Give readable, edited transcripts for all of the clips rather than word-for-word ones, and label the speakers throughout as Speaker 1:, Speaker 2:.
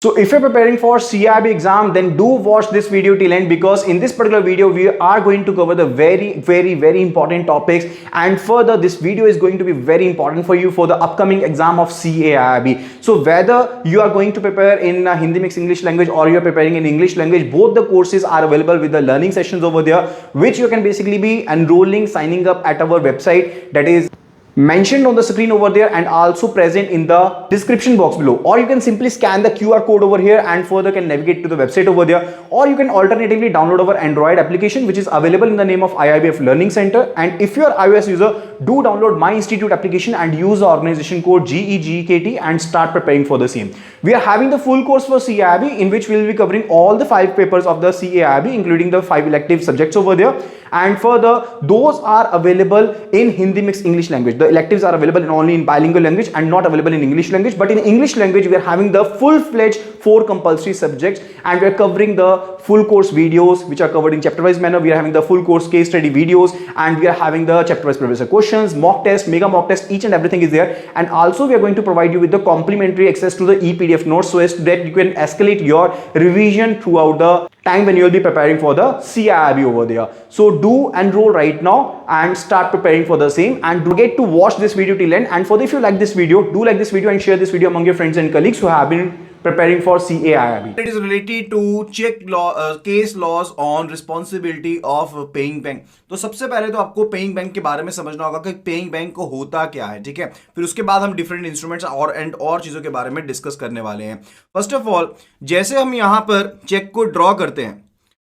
Speaker 1: So if you're preparing for CIB exam, then do watch this video till end, because in this particular video we are going to cover the very important topics, and further this video is going to be very important for you for the upcoming exam of CAIB. So whether you are going to prepare in Hindi mixed English language or you are preparing in English language, both the courses are available with the learning sessions over there, which you can basically be enrolling, signing up at our website, that is mentioned on the screen over there and also present in the description box below. Or you can simply scan the QR code over here and further can navigate to the website over there, or you can alternatively download our Android application, which is available in the name of IIBF Learning Center. And if you are iOS user, do download My Institute application and use the organization code GEGKT and start preparing for the same. We are having the full course for CAIB, in which we will be covering all the 5 papers of the CAIB, including the 5 elective subjects over there. And further, those are available in Hindi mixed English language. The electives are available only in bilingual language and not available in English language. But in English language, we are having the full-fledged 4 compulsory subjects, and we are covering the full course videos, which are covered in chapter-wise manner. We are having the full course case study videos, and we are having the chapter-wise professor questions, mock test, mega mock test, each and everything is there. And also, we are going to provide you with the complimentary access to the ePDF notes, so as that you can escalate your revision throughout the time when you will be preparing for the CIIB over there. So do enroll right now and start preparing for the same, and do get to watch this video till end. And further, if you like this video, do like this video and share this video among your friends and colleagues who have been preparing for CAIB.
Speaker 2: It is related to check law, case laws on responsibility of paying bank. तो सबसे पहले तो आपको paying bank के बारे में समझना होगा कि पेइंग बैंक को होता क्या है, ठीक है। फिर उसके बाद हम डिफरेंट इंस्ट्रूमेंट्स और चीजों के बारे में डिस्कस करने वाले हैं। फर्स्ट ऑफ ऑल, जैसे हम यहाँ पर चेक को ड्रॉ करते हैं,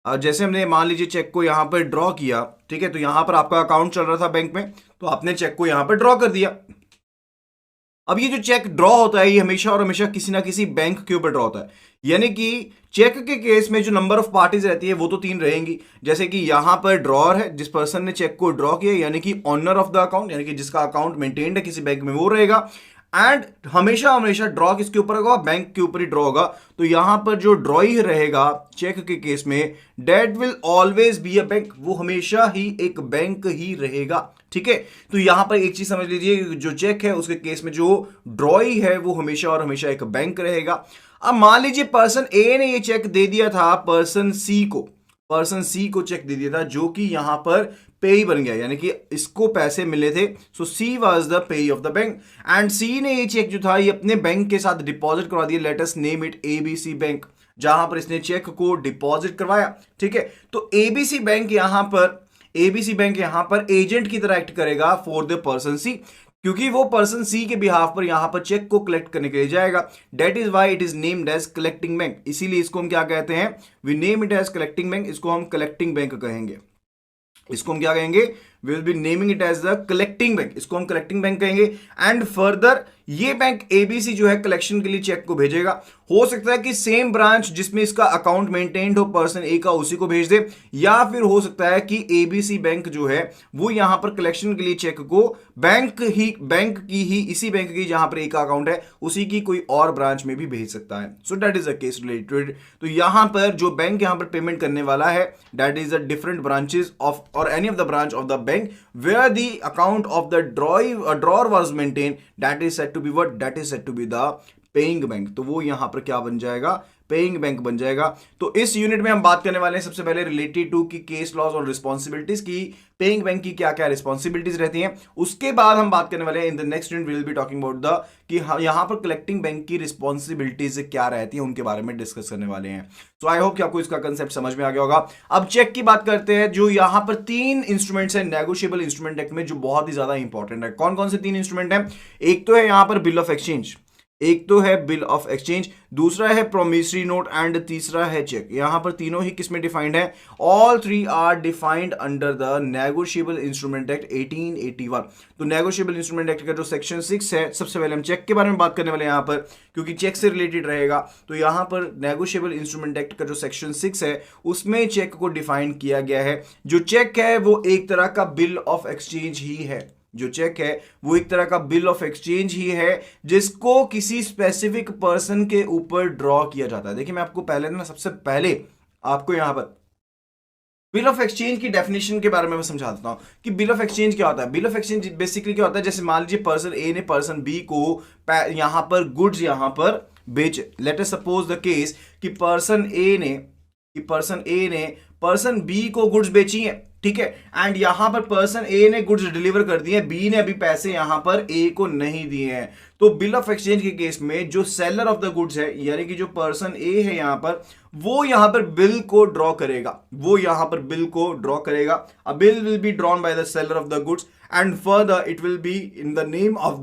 Speaker 2: जैसे हमने मान लीजिए चेक को यहाँ पर ड्रॉ किया, ठीक है, तो यहाँ पर आपका अकाउंट चल रहा था बैंक में, तो आपने चेक को यहाँ पर ड्रॉ कर दिया। अब ये जो चेक ड्रॉ होता है, ये हमेशा और हमेशा किसी ना किसी बैंक के ऊपर ड्रॉ होता है, यानी कि चेक के केस में जो नंबर ऑफ पार्टीज रहती है वो तो 3 रहेंगी। जैसे कि यहां पर ड्रॉअर है, जिस पर्सन ने चेक को ड्रॉ किया, यानी कि ऑनर ऑफ द अकाउंट, यानी कि जिसका अकाउंट मेंटेन्ड है किसी बैंक में, वो रहेगा। एंड हमेशा हमेशा ड्रॉ किसके ऊपर होगा? बैंक के ऊपर ही ड्रॉ होगा। तो यहां पर जो ड्रॉई रहेगा चेक के केस में, that will always be a bank, वो हमेशा ही एक बैंक ही रहेगा, ठीक है। तो यहां पर एक चीज समझ लीजिए, जो चेक है उसके केस में जो ड्रॉई है वो हमेशा और हमेशा एक बैंक रहेगा। अब मान लीजिए पर्सन ए ने ये चेक दे दिया था पर्सन सी को चेक दे दिया था, जो कि यहां पर पेई बन गया, यानी कि इसको पैसे मिले थे। सो सी वाज द पेई ऑफ द बैंक, एंड सी ने ये चेक जो था ये अपने बैंक के साथ डिपॉजिट करवा दिया। Let us name it ABC bank, जहां पर इसने चेक को डिपॉजिट करवाया, ठीक है। तो एबीसी बैंक यहां पर एजेंट की तरह एक्ट करेगा फॉर द पर्सन सी, क्योंकि वो पर्सन सी के बिहाफ पर यहां पर चेक को कलेक्ट करने के लिए जाएगा। That is why it is named as collecting bank. इसीलिए इसको हम क्या कहते हैं? We name it as collecting bank. इसको हम कलेक्टिंग बैंक कहेंगे। इसको हम क्या कहेंगे? We will be naming it as the collecting bank. इसको हम कलेक्टिंग बैंक कहेंगे। एंड फर्दर ये बैंक एबीसी जो है कलेक्शन के लिए चेक को भेजेगा। हो सकता है कि सेम ब्रांच जिसमें इसका अकाउंट मेंटेन्ड हो पर्सन ए का, उसी को भेज दे, या फिर हो सकता है कि एबीसी बैंक जो है वो यहां पर कलेक्शन के लिए चेक को बैंक की ही इसी बैंक की जहां पर ए का अकाउंट है उसी की कोई और ब्रांच में भी भेज सकता है। So that is a case related. तो यहां पर जो बैंक यहां पर पेमेंट करने वाला है, that is the different branches of और any of the branch of the bank where the account of the drawer was maintained, that is said to be what? That is said to be the paying bank। तो वो यहां पर क्या बन जाएगा? Paying bank बन जाएगा। तो इस यूनिट में हम बात करने वाले हैं सबसे पहले रिलेटेड टू की केस लॉज और रिस्पॉन्सिबिलिटीज की, पेइंग बैंक की क्या क्या रिस्पॉन्सिबिलिटीज रहती हैं। उसके बाद हम बात करने वाले हैं in the next unit, we will be talking about the कि यहां पर कलेक्टिंग बैंक की रिस्पॉन्सिबिलिटीज क्या रहती हैं, उनके बारे में डिस्कस करने वाले हैं। सो आई होप कि आपको इसका कंसेप्ट समझ में आ गया होगा। अब चेक की बात करते हैं, जो यहां पर 3 इंस्ट्रूमेंट्स हैं नेगोशिएबल इंस्ट्रूमेंट एक्ट में, जो बहुत ही ज्यादा इंपॉर्टेंट है। कौन कौन से 3 इंस्ट्रूमेंट हैं? एक तो है यहां पर बिल ऑफ एक्सचेंज, दूसरा है प्रोमिसरी नोट, एंड तीसरा है चेक। यहां पर तीनों ही किसमें डिफाइंड है? All 3 are defined under the negotiable instrument act 1881। तो नेगोशिएबल इंस्ट्रूमेंट एक्ट का जो सेक्शन 6 है, सबसे पहले हम चेक के बारे में बात करने वाले हैं यहां पर, क्योंकि चेक से रिलेटेड रहेगा। तो यहां पर नेगोशिएबल इंस्ट्रूमेंट एक्ट का जो सेक्शन 6 है उसमें चेक को डिफाइन किया गया है। जो चेक है वो एक तरह का बिल ऑफ एक्सचेंज ही है। जो चेक है वो एक तरह का बिल ऑफ एक्सचेंज ही है, जिसको किसी स्पेसिफिक पर्सन के ऊपर ड्रॉ किया जाता है। देखिए मैं आपको सबसे पहले आपको यहां पर बिल ऑफ एक्सचेंज की डेफिनेशन के बारे में मैं समझा देता हूं कि बिल ऑफ एक्सचेंज क्या होता है। बिल ऑफ एक्सचेंज बेसिकली क्या होता है? जैसे मान लीजिए पर्सन ए ने पर्सन बी को यहां पर गुड्स यहां पर बेचे। Late us suppose the case कि पर्सन ए ने पर्सन बी को गुड्स बेची है, ठीक है, एंड यहां पर पर्सन ए ने गुड्स डिलीवर कर दिए, बी ने अभी पैसे यहां पर ए को नहीं दिए हैं। तो बिल ऑफ एक्सचेंज के केस में जो सेलर ऑफ द गुड्स है, यानी कि जो पर्सन ए है यहां पर, वो यहां पर बिल को ड्रॉ करेगा, अ bill will be drawn by the seller of the goods and further it will be in the name of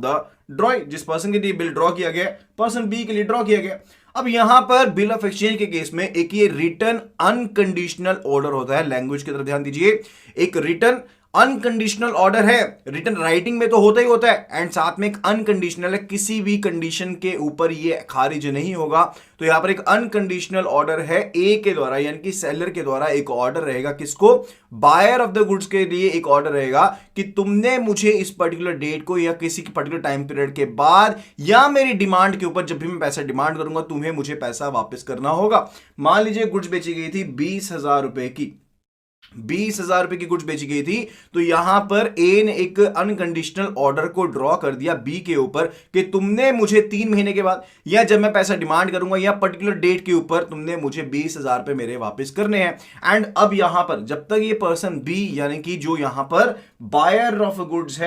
Speaker 2: the ड्रॉई। जिस पर्सन के लिए बिल ड्रॉ किया गया, पर्सन बी के लिए ड्रॉ किया गया। अब यहां पर बिल ऑफ एक्सचेंज के केस में एक ये रिटर्न अनकंडीशनल ऑर्डर होता है। लैंग्वेज की तरफ ध्यान दीजिए, एक रिटर्न अनकंडीशनल ऑर्डर है। रिटर्न राइटिंग में तो होता ही होता है, एंड साथ में एक अनकंडीशनल है, किसी भी कंडीशन के ऊपर ये खारिज नहीं होगा। तो यहां पर एक अनकंडीशनल ऑर्डर है ए के द्वारा, यानी कि सेलर के द्वारा एक ऑर्डर रहेगा, किसको, बायर ऑफ द गुड्स के लिए एक ऑर्डर रहेगा कि तुमने मुझे इस पर्टिकुलर डेट को या किसी पर्टिकुलर टाइम पीरियड के बाद या मेरी डिमांड के ऊपर, जब भी मैं पैसा डिमांड करूंगा, तुम्हें मुझे पैसा वापस करना होगा। मान लीजिए गुड्स बेची गई थी 20,000 रुपए की, 20,000 रुपए की गुड्स बेची गई थी। तो यहां पर ए ने एक अनकंडीशनल ऑर्डर को ड्रॉ कर दिया बी के ऊपर कि तुमने मुझे 3 महीने के बाद या जब मैं पैसा डिमांड करूंगा या पर्टिकुलर डेट के ऊपर तुमने मुझे 20,000 रुपए मेरे वापस करने हैं। एंड अब यहां पर जब तक ये पर्सन बी, यानी कि जो यहां पर बायर ऑफ गुड्स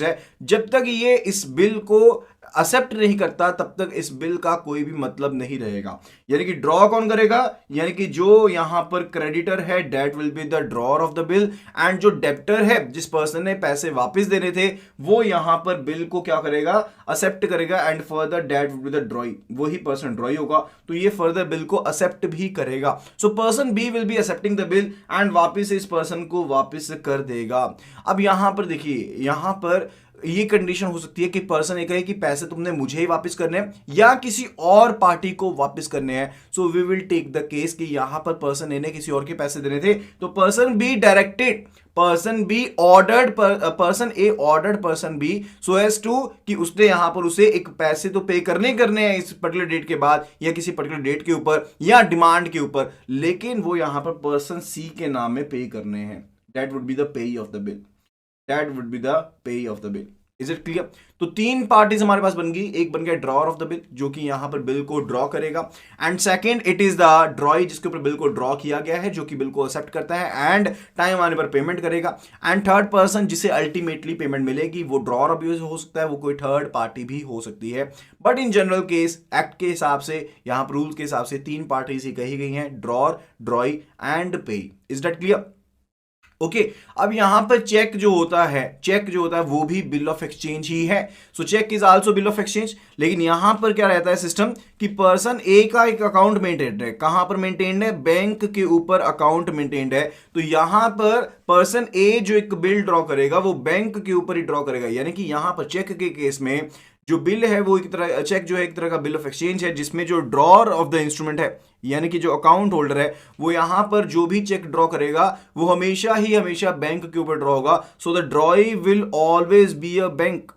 Speaker 2: है, जब तक ये इस बिल को एक्सेप्ट नहीं करता, तब तक इस बिल का कोई भी मतलब नहीं रहेगा। यानी कि ड्रॉ कौन करेगा, यानी कि जो यहां पर क्रेडिटर है, that will be the drawer of the bill, and जो डेब्टर है, जिस पर्सन ने पैसे वापस देने थे, वो यहां पर बिल को क्या करेगा, एक्सेप्ट करेगा, and further that will be the drawee, वही पर्सन ड्रॉई होगा, तो ये फर्दर बिल को एक्सेप्ट भी करेगा। So person B will be accepting the bill and वापिस इस पर्सन को वापिस कर देगा। अब यहां पर देखिए, यहां पर ये कंडीशन हो सकती है कि पर्सन ये कहे कि पैसे तुमने मुझे ही वापस करने हैं या किसी और पार्टी को वापस करने हैं। So we will take the case कि यहां पर पर्सन ए ने किसी और के पैसे देने थे, तो person B directed, person A ordered person B so as to कि उसने यहां पर उसे एक पैसे तो पे करने हैं इस पर्टिकुलर डेट के बाद या किसी पर्टिकुलर डेट के ऊपर या डिमांड के ऊपर, लेकिन वो यहां पर पर्सन सी के नाम में पे करने हैं। दैट वुड बी द पेई of the bill, That would be the pay of the bill. Is it clear? तो 3 पार्टीज हमारे पास बन गई। एक बन गया ड्रॉअर ऑफ द बिल, जो कि यहां पर बिल को ड्रॉ करेगा, and second it is the ड्रॉई, जिसके ऊपर बिल को ड्रॉ किया गया है, जो कि बिल को एक्सेप्ट करता है एंड टाइम आने पर पेमेंट करेगा, एंड थर्ड पर्सन जिसे अल्टीमेटली पेमेंट मिलेगी, वो ड्रॉअर ऑफ बिल हो सकता है, वो कोई थर्ड पार्टी भी हो सकती है। But in general case, act के हिसाब से, यहां पर रूल्स के हिसाब से 3 पार्टीज ही कही गई हैं, ड्रॉअर, ड्रॉई एंड पे। Is that clear? ओके अब यहां पर चेक जो होता है वो भी बिल ऑफ एक्सचेंज ही है। So cheque is also bill of exchange, लेकिन यहां पर क्या रहता है सिस्टम कि पर्सन ए का एक अकाउंट मेंटेन्ड है। कहां पर मेंटेन्ड है? बैंक के ऊपर अकाउंट मेंटेन्ड है। तो यहां पर पर्सन ए जो एक बिल ड्रॉ करेगा वो बैंक के ऊपर ही ड्रॉ करेगा, यानी कि यहां पर चेक के केस में जो बिल है वो एक तरह, चेक जो है एक तरह का बिल ऑफ एक्सचेंज है, जिसमें जो ड्रॉअर ऑफ द इंस्ट्रूमेंट है, यानी कि जो अकाउंट होल्डर है, वो यहां पर जो भी चेक ड्रॉ करेगा वो हमेशा बैंक के ऊपर ड्रॉ होगा। So the ड्रॉई will always be a bank.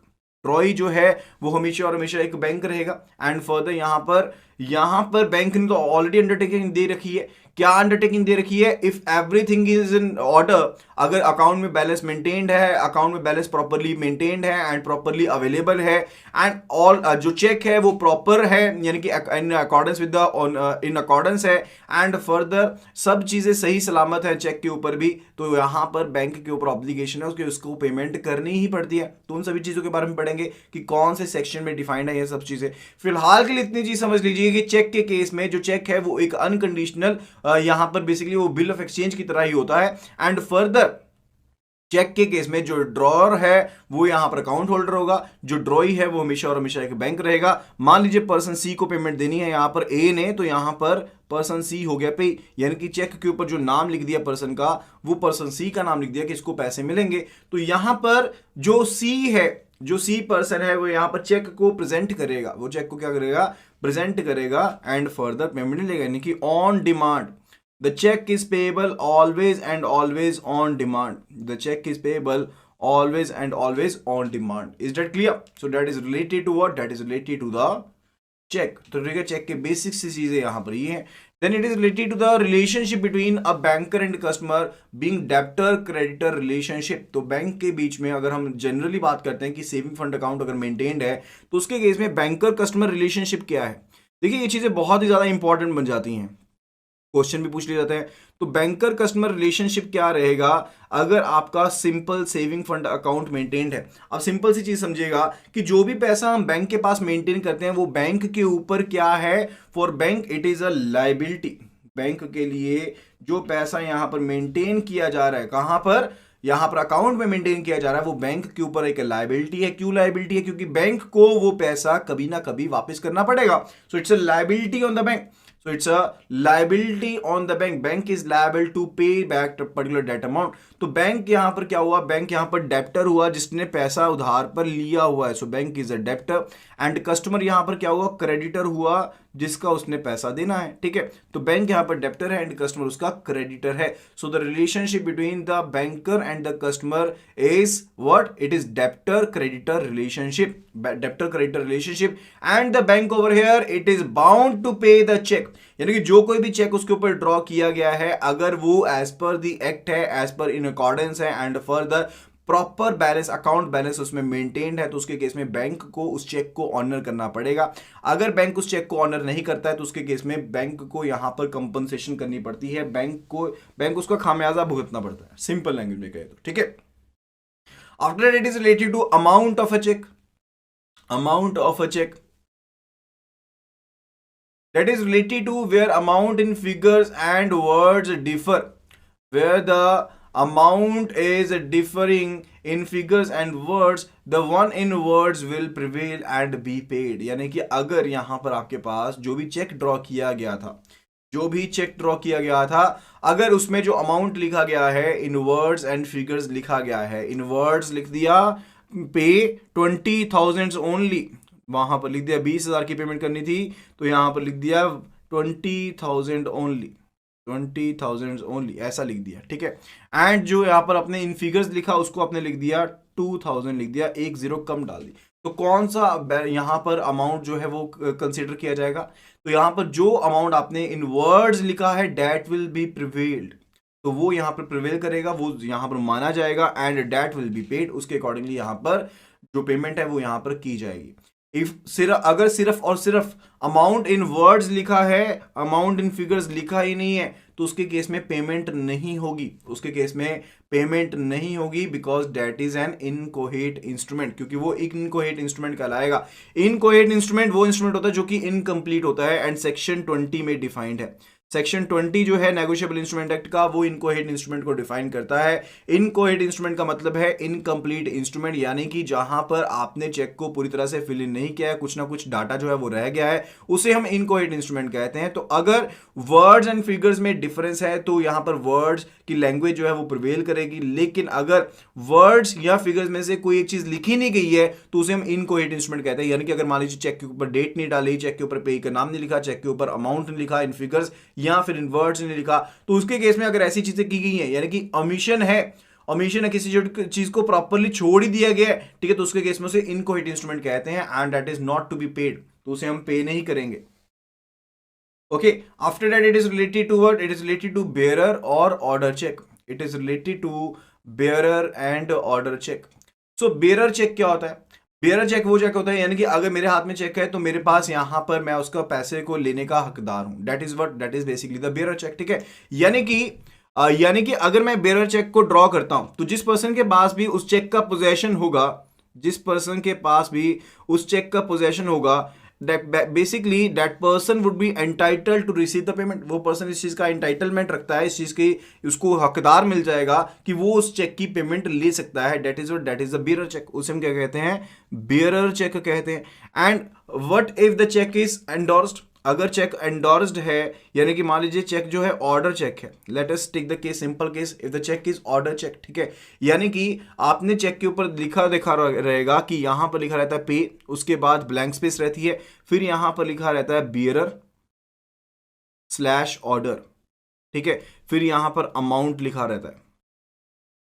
Speaker 2: ड्रॉई जो है वो हमेशा एक बैंक रहेगा। एंड फर्दर यहां पर बैंक ने तो ऑलरेडी अंडरटेकिंग दे रखी है। क्या अंडरटेकिंग दे रखी है? If everything is in order, अगर अकाउंट में बैलेंस मेंटेन्ड है, अकाउंट में बैलेंस प्रॉपर्ली मेंटेन्ड है एंड प्रॉपर्ली अवेलेबल है, एंड ऑल जो चेक है वो प्रॉपर है, यानी कि इन accordance with the in accordance है, एंड फर्दर सब चीजें सही सलामत है चेक के ऊपर भी, तो यहां पर बैंक के ऊपर ऑब्लिगेशन है उसको पेमेंट करनी ही पड़ती है। तो उन सभी चीजों के बारे में पढ़ेंगे कि कौन से सेक्शन में डिफाइंड है ये सब चीजें। फिलहाल के लिए इतनी चीज समझ लीजिए कि चेक के केस में जो चेक है वो एक अनकंडीशनल, यहां पर बेसिकली वो बिल ऑफ एक्सचेंज की तरह ही होता है। एंड फर्दर चेक के केस में जो ड्रॉअर है वो यहां पर अकाउंट होल्डर होगा, जो ड्रॉई है वो हमेशा एक बैंक रहेगा। मान लीजिए पर्सन सी को पेमेंट देनी है यहां पर ए ने, तो यहां पर पर्सन सी हो गया पे, यानी कि चेक के ऊपर जो नाम लिख दिया पर्सन का, वो पर्सन सी का नाम लिख दिया कि इसको पैसे मिलेंगे। तो यहां पर जो सी पर्सन है वो यहां पर चेक को प्रेजेंट करेगा, वो चेक को क्या करेगा? प्रेजेंट करेगा एंड फर्दर पेमेंट लेगा, यानी कि on demand. The check is payable always and always on demand. The check is payable always and always on demand. Is that clear? So that is related to what? That is related to the cheque. तो ठीक है, check के basic सी चीजें यहां पर ये है। Then it is related to the relationship between a banker and customer being debtor creditor relationship. तो बैंक के बीच में अगर हम जनरली बात करते हैं कि सेविंग फंड अकाउंट अगर मेंटेन्ड है तो उसके केस में बैंकर कस्टमर रिलेशनशिप क्या है। देखिए ये चीजें बहुत ही ज्यादा इंपॉर्टेंट बन जाती हैं, क्वेश्चन भी पूछ लिए जाते हैं। तो बैंकर कस्टमर रिलेशनशिप क्या रहेगा अगर आपका simple saving fund account maintained है। अब सिंपल सी चीज समझिएगा कि जो भी पैसा हम बैंक के पास मेंटेन करते हैं वो बैंक के ऊपर क्या है, for bank it is a liability. Bank के लिए जो पैसा यहां पर मेंटेन किया जा रहा है, कहां पर, यहां पर अकाउंट में मेंटेन किया जा रहा है, वो बैंक के ऊपर एक लायबिलिटी है। क्यों लायबिलिटी है? क्योंकि बैंक को वो पैसा कभी ना कभी वापस करना पड़ेगा। So it's a liability on the bank. So it's a liability on the bank. Bank is liable to pay back a particular debt amount. तो बैंक यहां पर क्या हुआ, बैंक यहां पर डेप्टर हुआ जिसने पैसा उधार पर लिया हुआ है। So bank is a debtor and customer यहां पर क्या हुआ, क्रेडिटर हुआ जिसका उसने पैसा देना है। ठीक है, तो बैंक यहां पर डेप्टर है एंड कस्टमर उसका क्रेडिटर है। So the relationship between the banker and the customer is what, it is debtor creditor relationship, debtor creditor relationship. And the bank over here it is bound to pay the cheque, यानी कि जो कोई भी check उसके ऊपर draw किया गया है अगर वो एज पर द एक्ट है, एज पर इन अकॉर्डेंस है and further proper balance, account balance उसमें मेंटेन्ड है, तो उसके केस में बैंक को उस चेक को ऑनर करना पड़ेगा। अगर बैंक उस चेक को ऑनर नहीं करता है तो उसके केस में बैंक को यहां पर कंपनसेशन करनी पड़ती है, बैंक उसका खामियाजा भुगतना पड़ता है, सिंपल लैंग्वेज में कहे तो। ठीक है, after that it is related to amount of a cheque. Amount of a cheque that is related to where amount in figures and words differ, where the amount is differing in figures and words, the one in words will prevail and be paid। यानी कि अगर यहां पर आपके पास जो भी check draw किया गया था, जो भी चेक ड्रॉ किया गया था, अगर उसमें जो अमाउंट लिखा गया है इन वर्ड्स एंड फिगर्स लिखा गया है, इन वर्ड्स लिख दिया पे 20,000 ओनली, वहां पर लिख दिया 20,000 की पेमेंट करनी थी तो यहां पर लिख दिया 20,000 ओनली, 20,000 ओनली ऐसा लिख दिया। ठीक है, एंड जो यहां पर अपने इन फिगर्स लिखा उसको आपने लिख दिया 2,000 लिख दिया, एक जीरो कम डाल दी। तो कौन सा यहां पर अमाउंट जो है वो कंसीडर किया जाएगा, तो यहां पर जो अमाउंट आपने इन वर्ड्स लिखा है डेट विल बी प्रिवेल्ड, तो वो यहां पर प्रिवेल करेगा, वो यहां पर माना जाएगा and that will be paid, उसके अकॉर्डिंगली यहां पर जो पेमेंट है वो यहां पर की जाएगी। अगर सिर्फ और सिर्फ अमाउंट इन वर्ड्स लिखा है, अमाउंट इन फिगर्स लिखा ही नहीं है, तो उसके केस में पेमेंट नहीं होगी, उसके केस में पेमेंट नहीं होगी, because that is an inchoate instrument, क्योंकि वो एक इनकोहेट इंस्ट्रूमेंट कहलाएगा। इनकोहेट इंस्ट्रूमेंट वो इंस्ट्रूमेंट होता है जो कि इनकम्प्लीट होता है एंड सेक्शन 20 में डिफाइंड है। सेक्शन 20 जो है नेगोशिएबल इंस्ट्रूमेंट एक्ट का, वो इनकोहेट इंस्ट्रूमेंट को डिफाइन करता है। इनकोहेट इंस्ट्रूमेंट का मतलब है इनकम्प्लीट इंस्ट्रूमेंट, यानी कि जहां पर आपने चेक को पूरी तरह से फिल इन नहीं किया है, कुछ ना कुछ डाटा जो है वो रह गया है, उसे हम इनकोहेट इंस्ट्रूमेंट कहते हैं। तो अगर वर्ड्स एंड फिगर्स में डिफरेंस है तो यहां पर वर्ड्स की लैंग्वेज जो है वो प्रिवेल करेगी, लेकिन अगर वर्ड्स या फिगर्स में से कोई एक चीज लिखी नहीं गई है तो उसे हम इनकोहेट इंस्ट्रूमेंट कहते हैं। यानी कि अगर मान लीजिए चेक के ऊपर डेट नहीं डाली, चेक के ऊपर पे का नाम नहीं लिखा, चेक के ऊपर अमाउंट नहीं लिखा इन फिगर्स या फिर इन वर्ड्स नहीं लिखा, तो उसके केस में अगर ऐसी चीजें की गई हैं, यानी कि ओमिशन है, ओमिशन है, किसी चीज को प्रॉपर्ली छोड़ ही दिया गया है, ठीक है, तो उसके केस में उसे इनकोहेट इंस्ट्रूमेंट कहते हैं and that is not to be paid, तो उसे हम पे नहीं करेंगे। Okay, after that it is related to what, it is related to bearer और order cheque. It is related to bearer and order cheque. So bearer cheque क्या होता है? Bearer check वो चेक होता है यानी कि अगर मेरे हाथ में चेक है तो मेरे पास यहां पर मैं उसका पैसे को लेने का हकदार हूं, that is what, that is basically the bearer cheque. ठीक है, यानी कि अगर मैं बेयरर चेक को ड्रॉ करता हूं तो जिस पर्सन के पास भी उस चेक का पोजेशन होगा, जिस पर्सन के पास भी उस चेक का पोजेशन होगा, basically that person would be entitled to receive the payment. वो पर्सन इस चीज का एंटाइटलमेंट रखता है, इस चीज की उसको हकदार मिल जाएगा कि वो उस चेक की पेमेंट ले सकता है। That is the bearer cheque, उसे हम क्या कहते हैं? बेयरर चेक कहते हैं। And what if the cheque is endorsed? अगर चेक एंडोर्स्ड है, यानी कि मान लीजिए चेक जो है ऑर्डर चेक है, let us take the case, simple case, if the cheque is order cheque. ठीक है, यानी कि आपने चेक के ऊपर लिखा देखा रहेगा कि यहां पर लिखा रहता है पे, उसके बाद ब्लैंक स्पेस रहती है, फिर यहां पर लिखा रहता है बियरर / ऑर्डर। ठीक है, फिर यहां पर अमाउंट लिखा रहता है।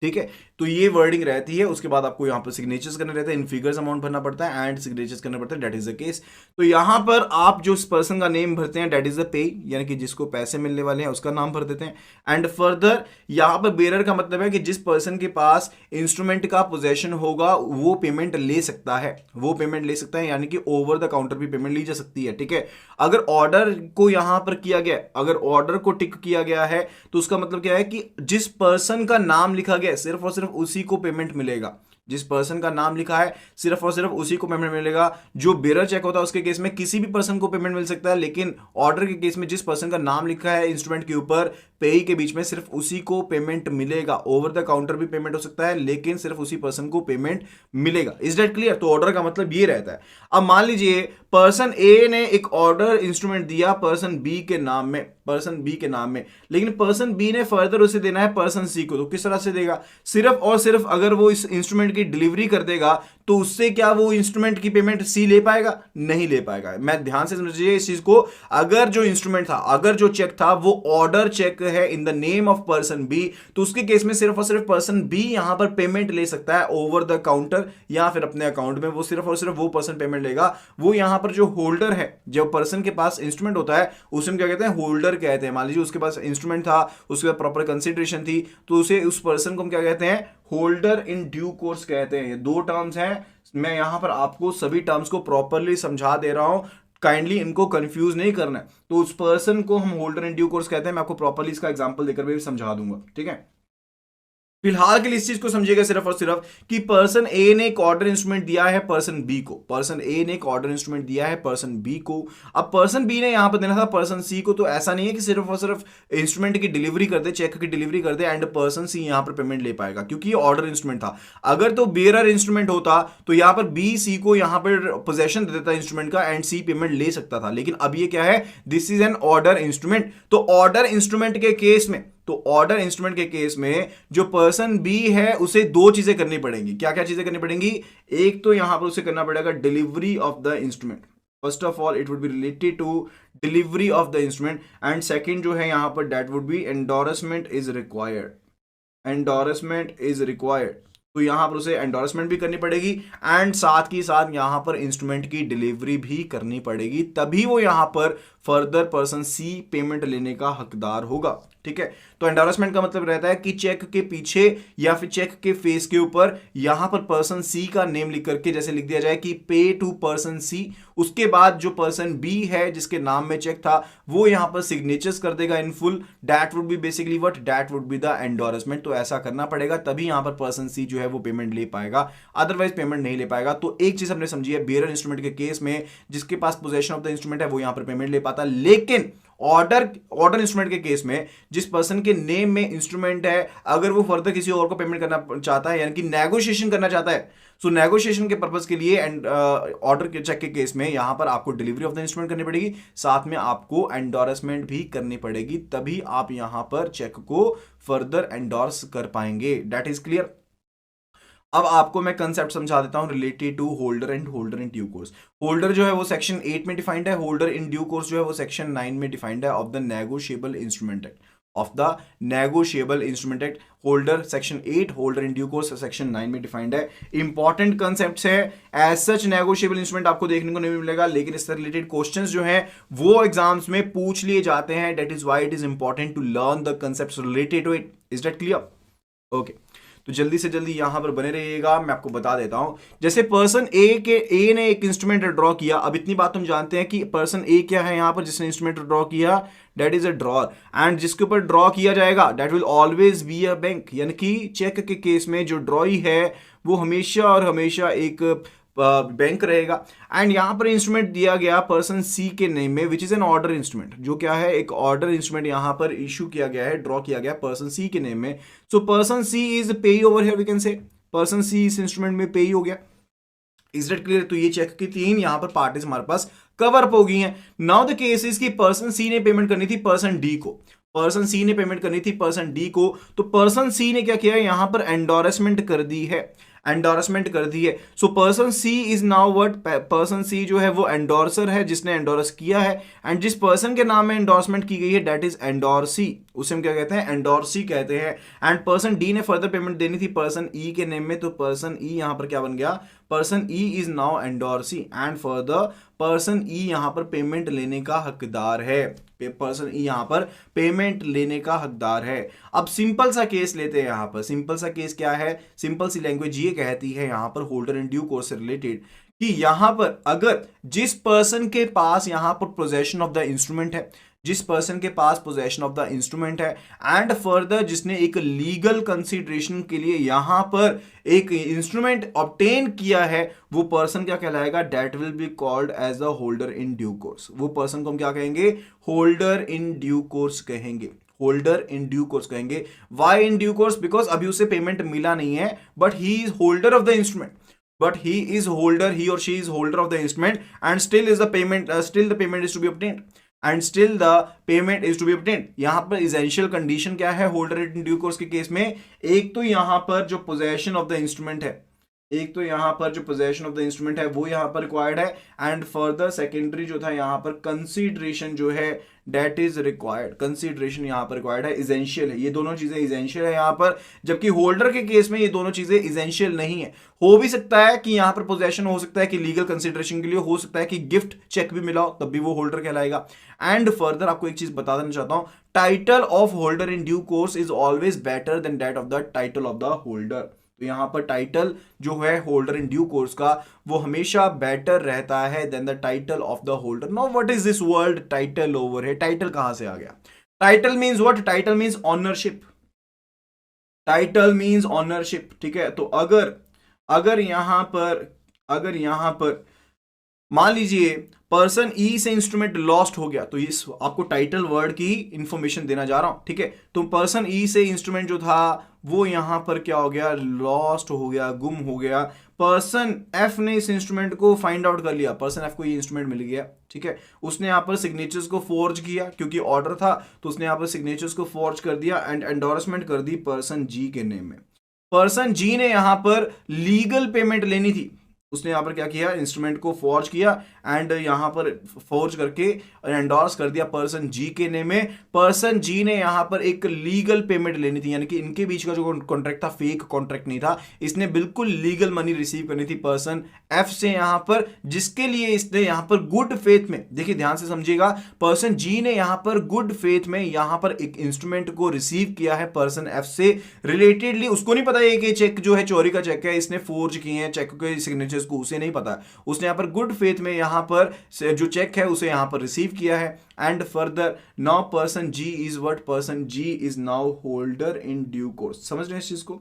Speaker 2: ठीक है, तो ये वर्डिंग रहती है। उसके बाद आपको यहाँ पर सिग्नेचर्स करने रहते हैं, इन फिगर्स अमाउंट भरना पड़ता है एंड सिग्नेचर्स करने पड़ते हैं, दैट इज द केस। तो यहाँ पर आप जो इस पर्सन का नेम भरते हैं, दैट इज द पे, यानी कि जिसको पैसे मिलने वाले हैं उसका नाम भर देते हैं। एंड फर्दर यहाँ पर बेरर का मतलब है कि जिस पर्सन के पास इंस्ट्रूमेंट का पोजेशन होगा वो पेमेंट ले सकता है, वो पेमेंट ले सकता है, यानी कि ओवर द काउंटर भी पेमेंट ली जा सकती है। ठीक है, अगर ऑर्डर को यहां पर किया गया, अगर ऑर्डर को टिक किया गया है तो उसका मतलब क्या है कि जिस पर्सन का नाम लिखा गया सिर्फ और सिर्फ उसी को पेमेंट मिलेगा। जिस पर्सन का नाम लिखा है सिर्फ और सिर्फ उसी को पेमेंट मिलेगा। जो बेरर चेक होता है उसके केस में किसी भी पर्सन को पेमेंट मिल सकता है, लेकिन ऑर्डर के केस में जिस पर्सन का नाम लिखा है इंस्ट्रूमेंट के ऊपर पेई के बीच में सिर्फ उसी को पेमेंट मिलेगा। ओवर द काउंटर भी पेमेंट हो सकता है लेकिन सिर्फ उसी पर्सन को पेमेंट मिलेगा। Is that clear? तो ऑर्डर का मतलब ये रहता है। अब मान लीजिए पर्सन ए ने एक ऑर्डर इंस्ट्रूमेंट दिया पर्सन बी के नाम में, पर्सन बी के नाम में, लेकिन पर्सन बी ने फर्दर उसे देना है पर्सन सी को। तो किस तरह से देगा? सिर्फ और सिर्फ अगर वो इस इंस्ट्रूमेंट की डिलीवरी कर देगा तो उससे क्या वो इंस्ट्रूमेंट की पेमेंट सी ले पाएगा? नहीं ले पाएगा। मैं ध्यान से समझिए इस चीज को। अगर जो इंस्ट्रूमेंट था, अगर जो चेक था वो ऑर्डर चेक है in the name of person B, तो उसके केस में सिर्फ और सिर्फ पर्सन बी यहां पर पेमेंट ले सकता है ओवर द काउंटर या फिर अपने अकाउंट में। वो सिर्फ और सिर्फ वो पर्सन पेमेंट लेगा। वो यहां पर जो होल्डर है, जो पर्सन के पास इंस्ट्रूमेंट होता है उसे हम क्या कहते हैं? होल्डर कहते हैं। मान लीजिए उसके पास इंस्ट्रूमेंट था, उसके बाद प्रॉपर कंसिडरेशन थी, तो उसे, उस पर्सन को हम क्या कहते हैं? होल्डर इन ड्यू कोर्स कहते हैं। ये दो टर्म्स हैं, मैं यहां पर आपको सभी टर्म्स को प्रॉपरली समझा दे रहा हूं, काइंडली इनको कंफ्यूज नहीं करना है। तो उस पर्सन को हम होल्डर इन ड्यू कोर्स कहते हैं। मैं आपको प्रॉपरली इसका एग्जांपल देकर भी समझा दूंगा। ठीक है, फिलहाल के लिए इस चीज को समझिएगा सिर्फ और सिर्फ कि पर्सन ए ने एक ऑर्डर इंस्ट्रूमेंट दिया है पर्सन बी को, पर्सन ए ने एक ऑर्डर इंस्ट्रूमेंट दिया है पर्सन बी को। अब पर्सन बी ने यहां पर देना था पर्सन सी को। तो ऐसा नहीं है कि सिर्फ और सिर्फ इंस्ट्रूमेंट की डिलीवरी कर दे, चेक की डिलीवरी कर दे एंड पर्सन सी यहां पर पेमेंट ले पाएगा, क्योंकि ये ऑर्डर इंस्ट्रूमेंट था। अगर तो बेरर इंस्ट्रूमेंट होता तो यहां पर बी सी को यहां पर पोजेशन दे देता इंस्ट्रूमेंट का एंड सी पेमेंट ले सकता था। लेकिन अब ये क्या है? This is an order instrument. तो ऑर्डर इंस्ट्रूमेंट के केस में, तो ऑर्डर इंस्ट्रूमेंट के केस में जो पर्सन बी है उसे दो चीजें करनी पड़ेंगी। क्या क्या चीजें करनी पड़ेंगी? एक तो यहां पर उसे करना पड़ेगा delivery of the instrument. First of all it would be related to delivery of the instrument and second जो है यहां पर that would be endorsement is required. Endorsement is required, तो यहां पर उसे एंडोर्समेंट भी करनी पड़ेगी एंड साथ ही साथ यहां पर इंस्ट्रूमेंट की डिलीवरी भी करनी पड़ेगी, तभी वो यहां पर फर्दर पर्सन सी पेमेंट लेने का हकदार होगा। ठीक है, तो एंडोर्समेंट का मतलब रहता है कि चेक के पीछे या फिर चेक के फेस के ऊपर यहां पर पर्सन सी का नेम लिख करके जैसे लिख दिया जाए कि पे टू पर्सन सी, उसके बाद जो पर्सन बी है जिसके नाम में चेक था वो यहां पर सिग्नेचर्स कर देगा in full. That would B basically what? That would be the endorsement. तो ऐसा करना पड़ेगा तभी यहां पर पर्सन सी जो है वो पेमेंट ले पाएगा, अदरवाइज पेमेंट नहीं ले पाएगा। तो एक चीज हमने समझी है, बेरर इंस्ट्रूमेंट के केस में जिसके पास पोजेशन ऑफ द इंस्ट्रूमेंट है वो यहां पर पेमेंट ले पाता, लेकिन ऑर्डर इंस्ट्रूमेंट के केस में जिस पर्सन के नेम में इंस्ट्रूमेंट है अगर वो फर्दर किसी और को पेमेंट करना चाहता है, यानी कि नेगोशिएशन करना चाहता है, सो नेगोशिएशन के पर्पस के लिए एंड ऑर्डर के चेक के केस में यहां पर आपको डिलीवरी ऑफ द इंस्ट्रूमेंट करनी पड़ेगी, साथ में आपको एंडोर्समेंट भी करनी पड़ेगी, तभी आप यहां पर चेक को फर्दर एंडोर्स कर पाएंगे। That is clear? अब आपको मैं कंसेप्ट समझा देता हूं related to holder and holder in due course. Holder जो है वो सेक्शन 8 में डिफाइंड है, होल्डर इन ड्यू कोर्स जो है वो सेक्शन 9 में डिफाइंड है of the negotiable instrument act, of the negotiable instrument act. Holder section 8, holder in due course section 9 में डिफाइंड है। इंपॉर्टेंट कंसेप्ट्स है, एज सच नेगोशिएबल इंस्ट्रूमेंट आपको देखने को नहीं मिलेगा, लेकिन इससे रिलेटेड क्वेश्चंस जो हैं वो एग्जाम्स में पूछ लिए जाते हैं। That is why it is important to learn the concepts related to it. Is that clear? Okay, तो जल्दी से जल्दी यहां पर बने रहिएगा। मैं आपको बता देता हूं, जैसे पर्सन ए ने एक इंस्ट्रूमेंट ड्रॉ किया। अब इतनी बात हम जानते हैं कि पर्सन ए क्या है यहां पर जिसने इंस्ट्रूमेंट ड्रॉ किया, that is a drawer, and जिसके ऊपर ड्रॉ किया जाएगा that will always be a bank. यानी कि चेक के केस में जो ड्रॉई है वो हमेशा और हमेशा एक बैंक रहेगा। एंड यहां पर इंस्ट्रूमेंट दिया गया पर्सन सी के नेम में, which is an order instrument, जो क्या है एक ऑर्डर इंस्ट्रूमेंट यहां पर इशू किया गया है, ड्रॉ किया गया पर्सन सी के नेम में। So person C is payee over here, we can say person C इस इंस्ट्रूमेंट में पेई हो गया। Is that clear? तो ये चेक की तीन यहां पर पार्टीज हमारे पास कवर अप हो गई हैं। नाउ द केस इज कि पर्सन सी ने पेमेंट करनी थी पर्सन डी को, पर्सन सी ने पेमेंट करनी थी पर्सन डी को, तो पर्सन सी ने क्या किया है यहां पर एंडोर्समेंट कर दी है, एंडोर्समेंट कर दी है। So person C is now what? Person C जो है वो एंडोर्सर है जिसने एंडोर्स किया है, एंड जिस पर्सन के नाम में एंडोर्समेंट की गई है दैट इज एंडोर्सी। उसे हम क्या कहते हैं, एंडोर्सी कहते हैं। एंड पर्सन डी ने फर्दर पेमेंट देनी थी पर्सन ई के नेम में, तो पर्सन ई यहां पर क्या बन गया, person E is now endorsee and further person E यहां पर पेमेंट लेने का हकदार है। पर्सन ई यहां पर पेमेंट लेने का हकदार है। अब सिंपल सा केस लेते हैं यहां पर। सिंपल सा केस क्या है, सिंपल सी लैंग्वेज ये कहती है यहां पर होल्डर इन ड्यू कोर्स से रिलेटेड कि यहां पर अगर जिस पर्सन के पास यहां पर पोजेशन ऑफ द इंस्ट्रूमेंट है, जिस पर्सन के पास पोजेशन ऑफ द इंस्ट्रूमेंट है एंड फर्दर जिसने एक लीगल कंसीडरेशन के लिए यहां पर एक इंस्ट्रूमेंट ऑब्टेन किया है, वो पर्सन क्या कहलाएगा, that will be called as the holder in due course. वो पर्सन को हम क्या कहेंगे, होल्डर इन ड्यू कोर्स कहेंगे। होल्डर इन ड्यू कोर्स कहेंगे। Why in due course, because अभी उसे पेमेंट मिला नहीं है, but he is holder of the instrument, but he is holder, he or she is holder of the instrument and still is the payment still the payment is to be obtained and still the payment is to be obtained। यहां पर essential condition क्या है holder in due course के case में, एक तो यहां पर जो पोजेशन ऑफ द इंस्ट्रूमेंट है, एक तो यहां पर जो पोजेशन ऑफ द इंस्ट्रूमेंट है वो यहां पर रिक्वायर्ड है एंड फर्दर सेकेंडरी जो था यहां पर कंसीडरेशन जो है डेट इज रिक्वायर्ड। कंसीडरेशन यहां पर रिक्वायर्ड है, इजेंशियल है, ये दोनों चीजें इजेंशियल है यहां पर, जबकि होल्डर के केस में ये दोनों चीजें इजेंशियल नहीं है। हो भी सकता है कि यहां पर पोजेशन हो सकता है कि लीगल कंसीडरेशन के लिए, हो सकता है कि गिफ्ट चेक भी मिला हो, तब भी वो होल्डर कहलाएगा। एंड फर्दर आपको एक चीज बता देना चाहता हूं, title of holder in due course is always better than that of the title of the holder. तो यहां पर टाइटल जो है होल्डर इन ड्यू कोर्स का वो हमेशा बेटर रहता है than the title of the holder. Now what is this word title over है, टाइटल कहां से आ गया, title means what, title means ownership, title means ownership, ठीक है। तो अगर यहां पर मान लीजिए पर्सन ई से इंस्ट्रूमेंट लॉस्ट हो गया, तो इस आपको टाइटल वर्ड की इंफॉर्मेशन देना जा रहा हूं, ठीक है। तो पर्सन ई से इंस्ट्रूमेंट जो था वो यहां पर क्या हो गया, लॉस्ट हो गया, गुम हो गया। पर्सन एफ ने इस इंस्ट्रूमेंट को फाइंड आउट कर लिया, पर्सन एफ को ये इंस्ट्रूमेंट मिल गया, ठीक है। उसने यहां पर सिग्नेचर्स को फोर्ज किया, क्योंकि ऑर्डर था तो उसने यहां पर सिग्नेचर्स को फोर्ज कर दिया एंड एंडोर्समेंट कर दी पर्सन जी के नेम में। पर्सन जी ने यहां पर लीगल पेमेंट लेनी थी, उसने यहां पर क्या किया, इंस्ट्रूमेंट को फॉर्ज किया एंड यहां पर फॉर्ज करके एंडोर्स कर दिया पर्सन जी के नेम में। पर्सन जी ने यहां पर एक लीगल पेमेंट लेनी थी, यानी कि इनके बीच का जो कॉन्ट्रैक्ट था फेक कॉन्ट्रैक्ट नहीं था, इसने बिल्कुल लीगल मनी रिसीव करनी थी पर्सन एफ से यहां पर, जिसके लिए इसने यहां पर गुड फेथ में, देखिए ध्यान से समझिएगा, पर्सन जी ने यहां पर गुड फेथ में यहां पर एक इंस्ट्रूमेंट को रिसीव किया है पर्सन एफ से रिलेटेडली। उसको नहीं पता है कि चेक जो है चोरी का चेक है, इसने फोर्ज किए हैं चेक के सिग्नेचर को, उसे नहीं पता। उसने यहां पर गुड फेथ में यहां पर जो चेक है उसे यहां पर रिसीव किया है and further now person G is what, person G is now holder in due course. समझ रहे हैं इस चीज को,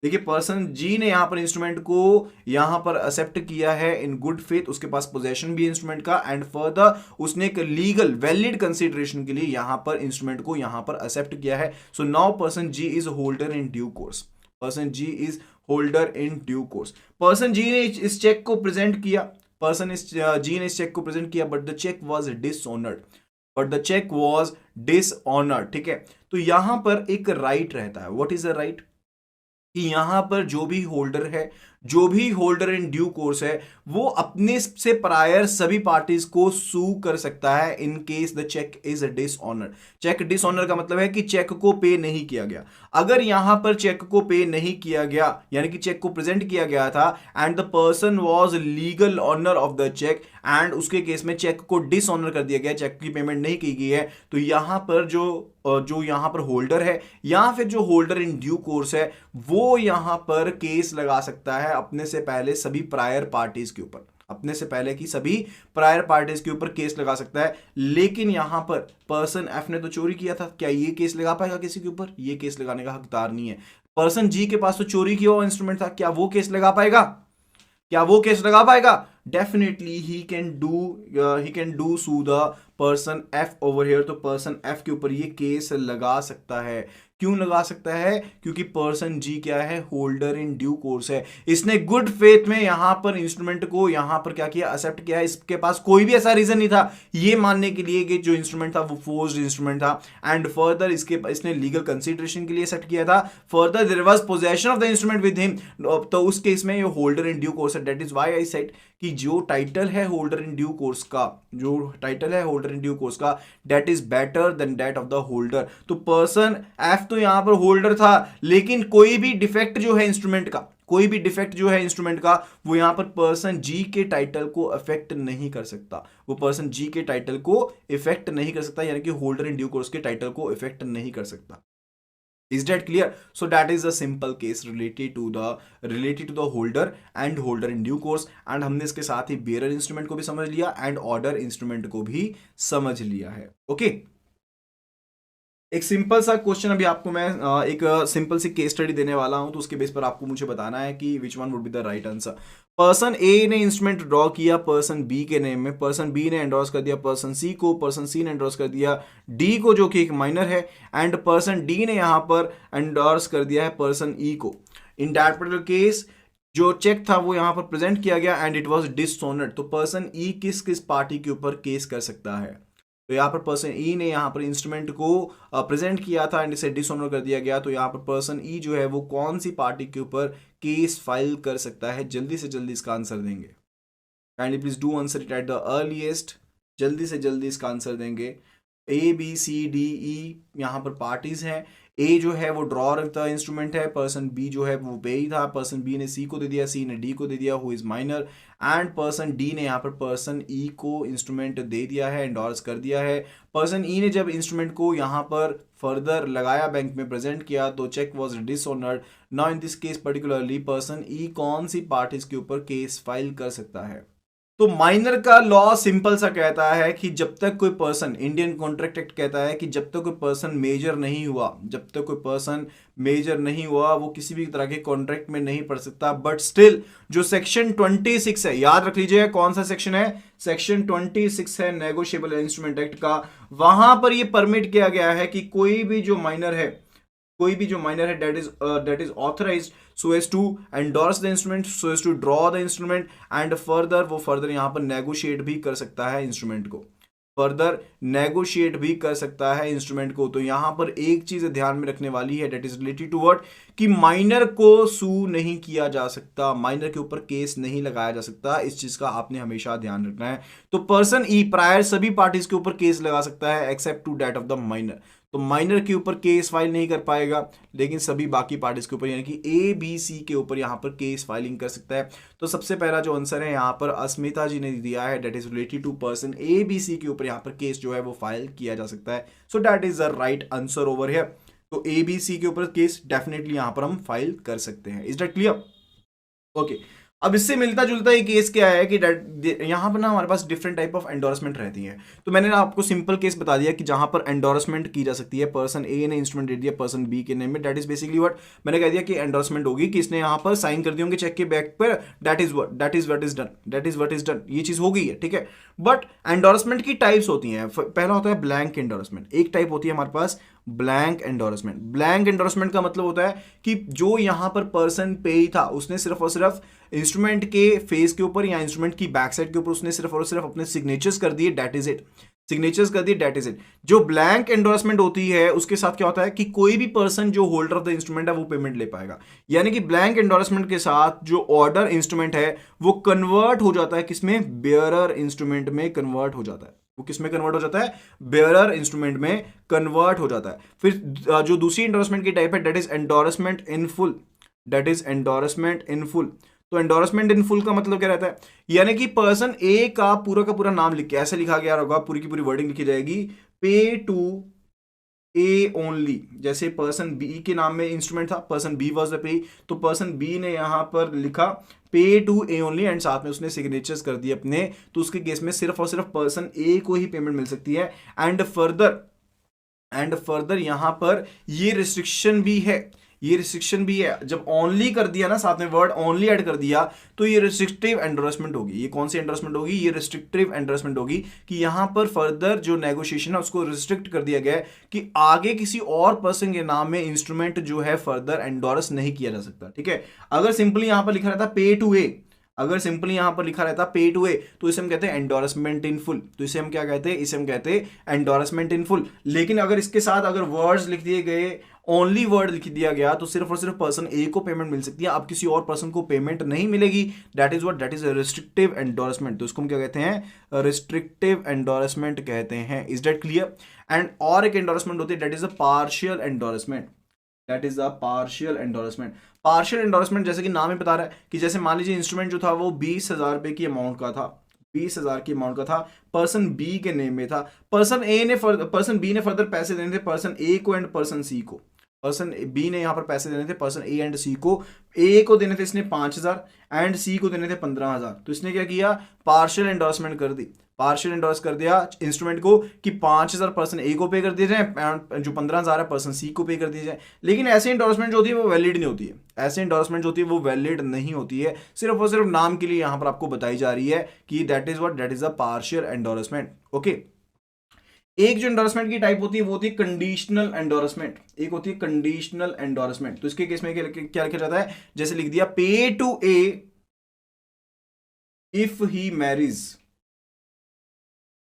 Speaker 2: देखिए पर्सन जी ने यहां पर इंस्ट्रूमेंट को यहां पर एक्सेप्ट किया है इन गुड फेथ, उसके पास पोजेशन भी इंस्ट्रूमेंट का एंड फर्दर उसने एक लीगल वैलिड कंसीडरेशन के लिए यहां पर इंस्ट्रूमेंट को यहां पर एक्सेप्ट किया है। So now person G is holder in due course, person G is holder in due course. Person G ने इस चेक को प्रेजेंट किया, पर्सन जी ने इस चेक को प्रेजेंट किया, but the cheque was dishonoured, but the cheque was dishonoured, ठीक है। तो यहां पर एक राइट रहता है, व्हाट इज द राइट, कि यहां पर जो भी होल्डर है, जो भी होल्डर इन ड्यू कोर्स है, वो अपने से प्रायर सभी पार्टीज को सू कर सकता है in case the cheque is dishonoured. Cheque dishonour का मतलब है कि चेक को पे नहीं किया गया। अगर यहां पर चेक को पे नहीं किया गया, यानी कि चेक को प्रेजेंट किया गया था and the person was legal owner of the cheque and उसके केस में चेक को डिसऑनर कर दिया गया, चेक की पेमेंट नहीं की गई है, तो यहां पर जो यहां पर होल्डर है या फिर जो होल्डर इन ड्यू कोर्स है, वो यहां पर केस लगा सकता है अपने से पहले सभी प्रायर पार्टीज के ऊपर, अपने से पहले की सभी प्रायर पार्टीज के ऊपर केस लगा सकता है। लेकिन यहां पर पर्सन एफ ने तो चोरी किया था, क्या ये केस लगा पाएगा किसी के ऊपर? ये केस लगाने का हकदार नहीं है। पर्सन जी के पास तो चोरी किया हुआ इंस्ट्रूमेंट था, क्या वो केस लगा पाएगा? क्या वो केस लगा पाएगा? Definitely he can do sue the person F over here. तो पर्सन एफ के ऊपर ये केस लगा सकता है। क्यों लगा सकता है? क्योंकि पर्सन जी क्या है? होल्डर इन ड्यू कोर्स है। इसने गुड फेथ में यहां पर इंस्ट्रूमेंट को यहां पर क्या किया? एक्सेप्ट किया। इसके पास कोई भी ऐसा रीजन नहीं था ये मानने के लिए कि जो इंस्ट्रूमेंट था वो फोर्स्ड इंस्ट्रूमेंट था। एंड फर्दर इसने लीगल कंसीडरेशन के लिए एक्सेप्ट किया था। Further there was possession of the instrument with him. तो उस केस में ये होल्डर इन ड्यू कोर्स है। That is why I said कि जो टाइटल है होल्डर इन ड्यू कोर्स का, जो टाइटल है होल्डर इन ड्यू कोर्स का, that is better than that of the holder. तो पर्सन एफ तो यहां पर होल्डर था, लेकिन कोई भी डिफेक्ट जो है इंस्ट्रूमेंट का, कोई भी डिफेक्ट जो है इंस्ट्रूमेंट का, वो यहां पर पर्सन जी के टाइटल को अफेक्ट नहीं कर सकता, वो पर्सन जी के टाइटल को इफेक्ट नहीं कर सकता, यानी कि होल्डर इन ड्यू कोर्स के टाइटल को इफेक्ट नहीं कर सकता। Is that clear? So that is a simple case related to the holder and holder in due course, and हमने इसके साथ ही bearer instrument को भी समझ लिया and order instrument को भी समझ लिया है। ओके, एक सिंपल सा क्वेश्चन अभी आपको मैं एक सिंपल सी केस स्टडी देने वाला हूं, तो उसके बेस पर आपको मुझे बताना है कि which one would be the right answer. Person A ने इंस्ट्रूमेंट ड्रॉ किया पर्सन बी के नेम में, पर्सन बी ने एंडोर्स कर दिया पर्सन सी को, पर्सन सी ने एंडोर्स कर दिया डी को जो कि एक माइनर है, एंड पर्सन डी ने यहां पर एंडोर्स कर दिया है पर्सन ई को। इन दैट पर्टिकुलर केस जो चेक था वो यहां पर प्रेजेंट किया गया एंड इट वाज डिसऑनर्ड। तो पर्सन ई किस किस पार्टी के ऊपर केस कर सकता है? तो यहाँ पर पर्सन ई ने यहाँ पर इंस्ट्रूमेंट को प्रेजेंट किया था एंड इसे डिसऑनर कर दिया गया, तो यहाँ पर पर्सन ई जो है वो कौन सी पार्टी के ऊपर केस फाइल कर सकता है? जल्दी से जल्दी इसका आंसर देंगे, kindly please do answer it at the earliest. जल्दी से जल्दी इसका आंसर देंगे। ए बी सी डी ई यहाँ पर पार्टीज हैं। ए जो है वो ड्रॉर का इंस्ट्रूमेंट है, पर्सन बी जो है वो पे ही था, पर्सन बी ने सी को दे दिया, सी ने डी को दे दिया, who is minor, and person D ने यहाँ पर पर्सन ई को इंस्ट्रूमेंट दे दिया है, एंडोर्स कर दिया है। पर्सन ई ने जब इंस्ट्रूमेंट को यहाँ पर फर्दर लगाया, बैंक में प्रेजेंट किया, तो cheque was dishonoured. Now in this case particularly person E कौन सी पार्टीज के ऊपर केस फाइल कर सकता है? तो माइनर का लॉ सिंपल सा कहता है कि जब तक कोई पर्सन, इंडियन कॉन्ट्रैक्ट एक्ट कहता है कि जब तक कोई पर्सन मेजर नहीं हुआ, जब तक कोई पर्सन मेजर नहीं हुआ वो किसी भी तरह के कॉन्ट्रैक्ट में नहीं पड़ सकता। बट स्टिल जो सेक्शन 26 है, याद रख लीजिए कौन सा सेक्शन है, सेक्शन 26 है नेगोशिएबल इंस्ट्रूमेंट एक्ट का, वहां पर ये परमिट किया गया है कि कोई भी जो माइनर है, कोई भी जो माइनर है that is authorized so as to endorse the instrument, so as to draw the instrument and further वो फर्दर यहाँ पर नेगोशिएट भी कर सकता है इंस्ट्रूमेंट को, फर्दर नेगोशिएट भी कर सकता है इंस्ट्रूमेंट को। तो यहाँ पर एक चीज ध्यान में रखने वाली है, that is related to what, कि माइनर को सू नहीं किया जा सकता, माइनर के ऊपर केस नहीं लगाया जा सकता, इस चीज का आपने हमेशा ध्यान रखना है। तो पर्सन ई प्रायर सभी पार्टीज के ऊपर केस लगा सकता है except to that of the minor. तो माइनर के ऊपर केस फाइल नहीं कर पाएगा, लेकिन सभी बाकी पार्टीज के ऊपर यानी कि ए बी सी के ऊपर यहाँ पर केस फाइलिंग कर सकता है। तो सबसे पहला जो आंसर है यहाँ पर अस्मिता जी ने दिया है, that is related to person A B C के ऊपर यहाँ पर केस जो है वो फाइल किया जा सकता है। So that is the right answer over here. तो ए बी सी के ऊपर केस डेफिनेटली यहाँ पर हम फाइल कर सकते हैं। Is that clear? ओके, अब इससे मिलता जुलता एक केस क्या है कि यहाँ पर ना हमारे पास डिफरेंट टाइप ऑफ एंडोर्समेंट रहती है। तो मैंने ना आपको सिंपल केस बता दिया कि जहां पर एंडोर्समेंट की जा सकती है, पर्सन ए ने इंस्ट्रूमेंट दे दिया पर्सन बी के नेम में, दैट इज बेसिकली व्हाट, मैंने कह दिया कि एंडोर्समेंट होगी कि इसने यहाँ पर साइन कर दिए होंगे चेक के बैक पर, that is what is done, ये चीज हो गई है, ठीक है। बट एंडोर्समेंट की टाइप्स होती हैं। पहला होता है ब्लैंक एंडोर्समेंट, एक टाइप होती है हमारे पास ब्लैंक एंडोर्समेंट। ब्लैंक एंडोर्समेंट का मतलब होता है कि जो यहां पर पर्सन पे ही था, उसने सिर्फ और सिर्फ इंस्ट्रूमेंट के फेस के ऊपर या इंस्ट्रूमेंट की बैक साइड के ऊपर उसने सिर्फ और सिर्फ अपने सिग्नेचर्स कर दिए, दैट इज इट, सिग्नेचर्स कर दिए, दैट इज इट। जो ब्लैंक एंडोर्समेंट होती है उसके साथ क्या होता है कि कोई भी पर्सन जो होल्डर ऑफ द इंस्ट्रूमेंट है वो पेमेंट ले पाएगा। यानी कि ब्लैंक एंडोर्समेंट के साथ जो ऑर्डर इंस्ट्रूमेंट है वो कन्वर्ट हो जाता है किसमें, बेयरर इंस्ट्रूमेंट में कन्वर्ट हो जाता है। वो किस में कन्वर्ट हो जाता है, बेयरर इंस्ट्रूमेंट में कन्वर्ट हो जाता है। फिर जो दूसरी एंडोर्समेंट की टाइप है that is endorsement in full, that is endorsement in full. तो एंडोर्समेंट इन फुल का मतलब क्या रहता है, यानी कि पर्सन ए का पूरा नाम लिख के ऐसे लिखा गया होगा, पूरी की पूरी वर्डिंग लिखी जाएगी, पे टू ए ओनली। जैसे पर्सन बी के नाम में इंस्ट्रूमेंट था, person B was the pay, तो पर्सन बी ने यहां पर लिखा पे टू ए ओनली एंड साथ में उसने सिग्नेचर्स कर दिए अपने, तो उसके केस में सिर्फ और सिर्फ पर्सन ए को ही पेमेंट मिल सकती है। एंड फर्दर यहां पर ये रिस्ट्रिक्शन भी है, ये रिस्ट्रिक्शन भी है, जब ओनली कर दिया ना, साथ में वर्ड ओनली ऐड कर दिया, तो ये रिस्ट्रिक्टिव एंडोर्समेंट होगी। ये कौन सी एंडोर्समेंट होगी, ये रिस्ट्रिक्टिव एंडोर्समेंट होगी कि यहां पर फर्दर जो नेगोशिएशन है उसको रिस्ट्रिक्ट कर दिया गया है कि आगे किसी और पर्सन के नाम में इंस्ट्रूमेंट जो है फर्दर एंडोर्स नहीं किया जा सकता, ठीक है। अगर सिंपली यहां पर लिखा रहता पे टू ए, अगर सिंपली यहां पर लिखा रहता पे टू ए, तो इसे हम कहते हैं एंडोर्समेंट इन फुल। तो इसे हम क्या कहते हैं, इसे हम कहते हैं एंडोर्समेंट इन फुल। लेकिन अगर इसके साथ अगर वर्ड्स लिख दिए गए ओनली वर्ड लिख दिया गया तो सिर्फ और सिर्फ पर्सन ए को पेमेंट मिल सकती है, अब किसी और पर्सन को पेमेंट नहीं मिलेगी। That is what, that is restrictive endorsement. तो इसको हम क्या कहते हैं, रिस्ट्रिक्टिव एंडोर्समेंट कहते हैं। Is that clear? एंड और एक एंडोर्समेंट होती है, that is a partial endorsement. That is a partial endorsement. Partial endorsement जैसे कि नाम ही बता रहा है कि जैसे मान लीजिए इंस्ट्रूमेंट जो था वो 20,000 रुपए की अमाउंट का था, 20,000 की अमाउंट का था, पर्सन बी के नेम में था। पर्सन बी ने फर्दर पैसे देने थे पर्सन ए को एंड पर्सन सी को। पर्सन बी ने यहाँ पर पैसे देने थे पर्सन ए एंड सी को। ए को देने थे इसने 5,000 एंड सी को देने थे 15,000। तो इसने क्या किया, पार्शियल एंडोर्समेंट कर दी। पार्शियल एंडोर्स कर दिया इंस्ट्रूमेंट को कि 5,000 पर्सन ए को पे कर दिए जाए, जो 15,000 है पर्सन सी को पे कर दिए जाए। लेकिन ऐसे एंडोर्समेंट जो होती है वो वैलिड नहीं होती है। ऐसे एंडोर्समेंट जो होती है वो वैलिड नहीं होती है, सिर्फ और सिर्फ नाम के लिए यहां पर आपको बताई जा रही है कि that is what, that is a partial endorsement. Okay. एक जो एंडोर्समेंट की टाइप होती है वो होती है कंडीशनल एंडोर्समेंट। एक होती है कंडीशनल एंडोर्समेंट। तो इसके केस में क्या लिखा जाता है, जैसे लिख दिया pay to A if he marries,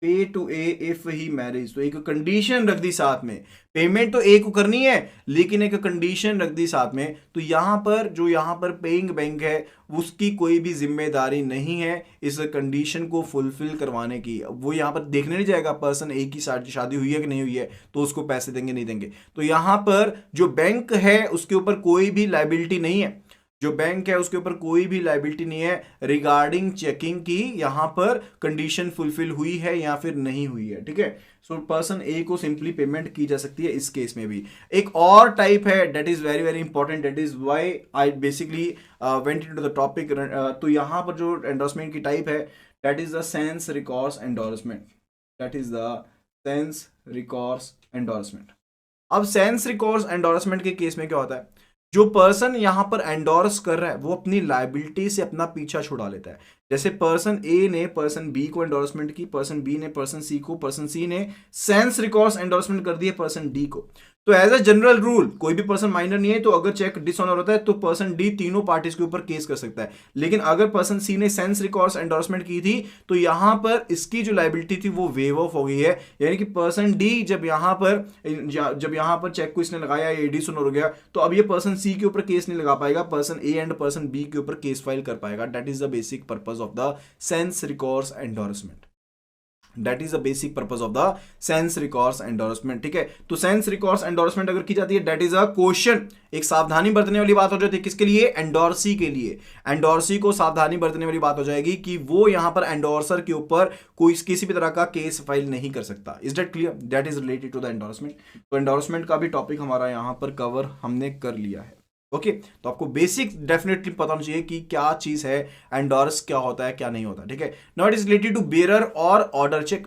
Speaker 2: pay to A if he marries. तो एक कंडीशन रख दी साथ में, पेमेंट तो ए को करनी है लेकिन एक कंडीशन रख दी साथ में। तो यहां पर जो यहां पर पेइंग बैंक है उसकी कोई भी जिम्मेदारी नहीं है इस कंडीशन को फुलफिल करवाने की। वो यहां पर देखने नहीं जाएगा पर्सन ए की शादी हुई है कि नहीं हुई है तो उसको पैसे देंगे नहीं देंगे। तो यहां पर जो बैंक है उसके ऊपर कोई भी लायबिलिटी नहीं है, जो बैंक है उसके ऊपर कोई भी लायबिलिटी नहीं है रिगार्डिंग चेकिंग की यहां पर कंडीशन फुलफिल हुई है या फिर नहीं हुई है। ठीक है। सो पर्सन ए को सिंपली पेमेंट की जा सकती है इस केस में भी। एक और टाइप है that is very very important, that is why I basically went into the topic. तो यहां पर जो एंडोर्समेंट की टाइप है that is the sans recourse endorsement. That is the sans recourse endorsement. अब सेंस रिकॉर्स एंडोर्समेंट के case में क्या होता है, जो पर्सन यहां पर एंडोर्स कर रहा है वो अपनी लायबिलिटी से अपना पीछा छुड़ा लेता है। जैसे पर्सन ए ने पर्सन बी को एंडोर्समेंट की, पर्सन बी ने पर्सन सी को, पर्सन सी ने सेंस रिकॉर्स एंडोर्समेंट कर दिए पर्सन डी को। तो एज अ जनरल रूल कोई भी पर्सन माइनर नहीं है तो अगर चेक डिसऑनर होता है तो पर्सन डी तीनों पार्टीज के ऊपर केस कर सकता है। लेकिन अगर पर्सन सी ने सेंस रिकॉर्स एंडोर्समेंट की थी तो यहां पर इसकी जो लायबिलिटी थी वो वेव ऑफ हो गई है। यानी कि पर्सन डी जब यहां पर चेक को इसने लगाया ये डिसऑनर हो गया तो अब ये पर्सन सी के ऊपर केस नहीं लगा पाएगा, person A and person B के ऊपर केस फाइल कर पाएगा। That is the basic purpose of the sans recourse endorsement. That is the basic purpose of the sans recourse endorsement. ठीक है। तो सेंस रिकॉर्स एंडोर्समेंट अगर की जाती है दैट इज अ क्वेश्चन, एक सावधानी बरतने वाली बात हो जाती है किसके लिए, एंडोर्सी के लिए। एंडोर्सी को सावधानी बरतने वाली बात हो जाएगी कि वो यहां पर एंडोर्सर के ऊपर कोई किसी भी तरह का केस फाइल नहीं कर सकता। Is that clear? That is related to the endorsement. तो एंडोर्समेंट का भी टॉपिक हमारा यहां पर कवर हमने कर लिया है। ओके। तो आपको बेसिक डेफिनेटली पता होना चाहिए कि क्या चीज है एंडोर्स, क्या होता है क्या नहीं होता। ठीक है। Now it is related to bearer और ऑर्डर चेक।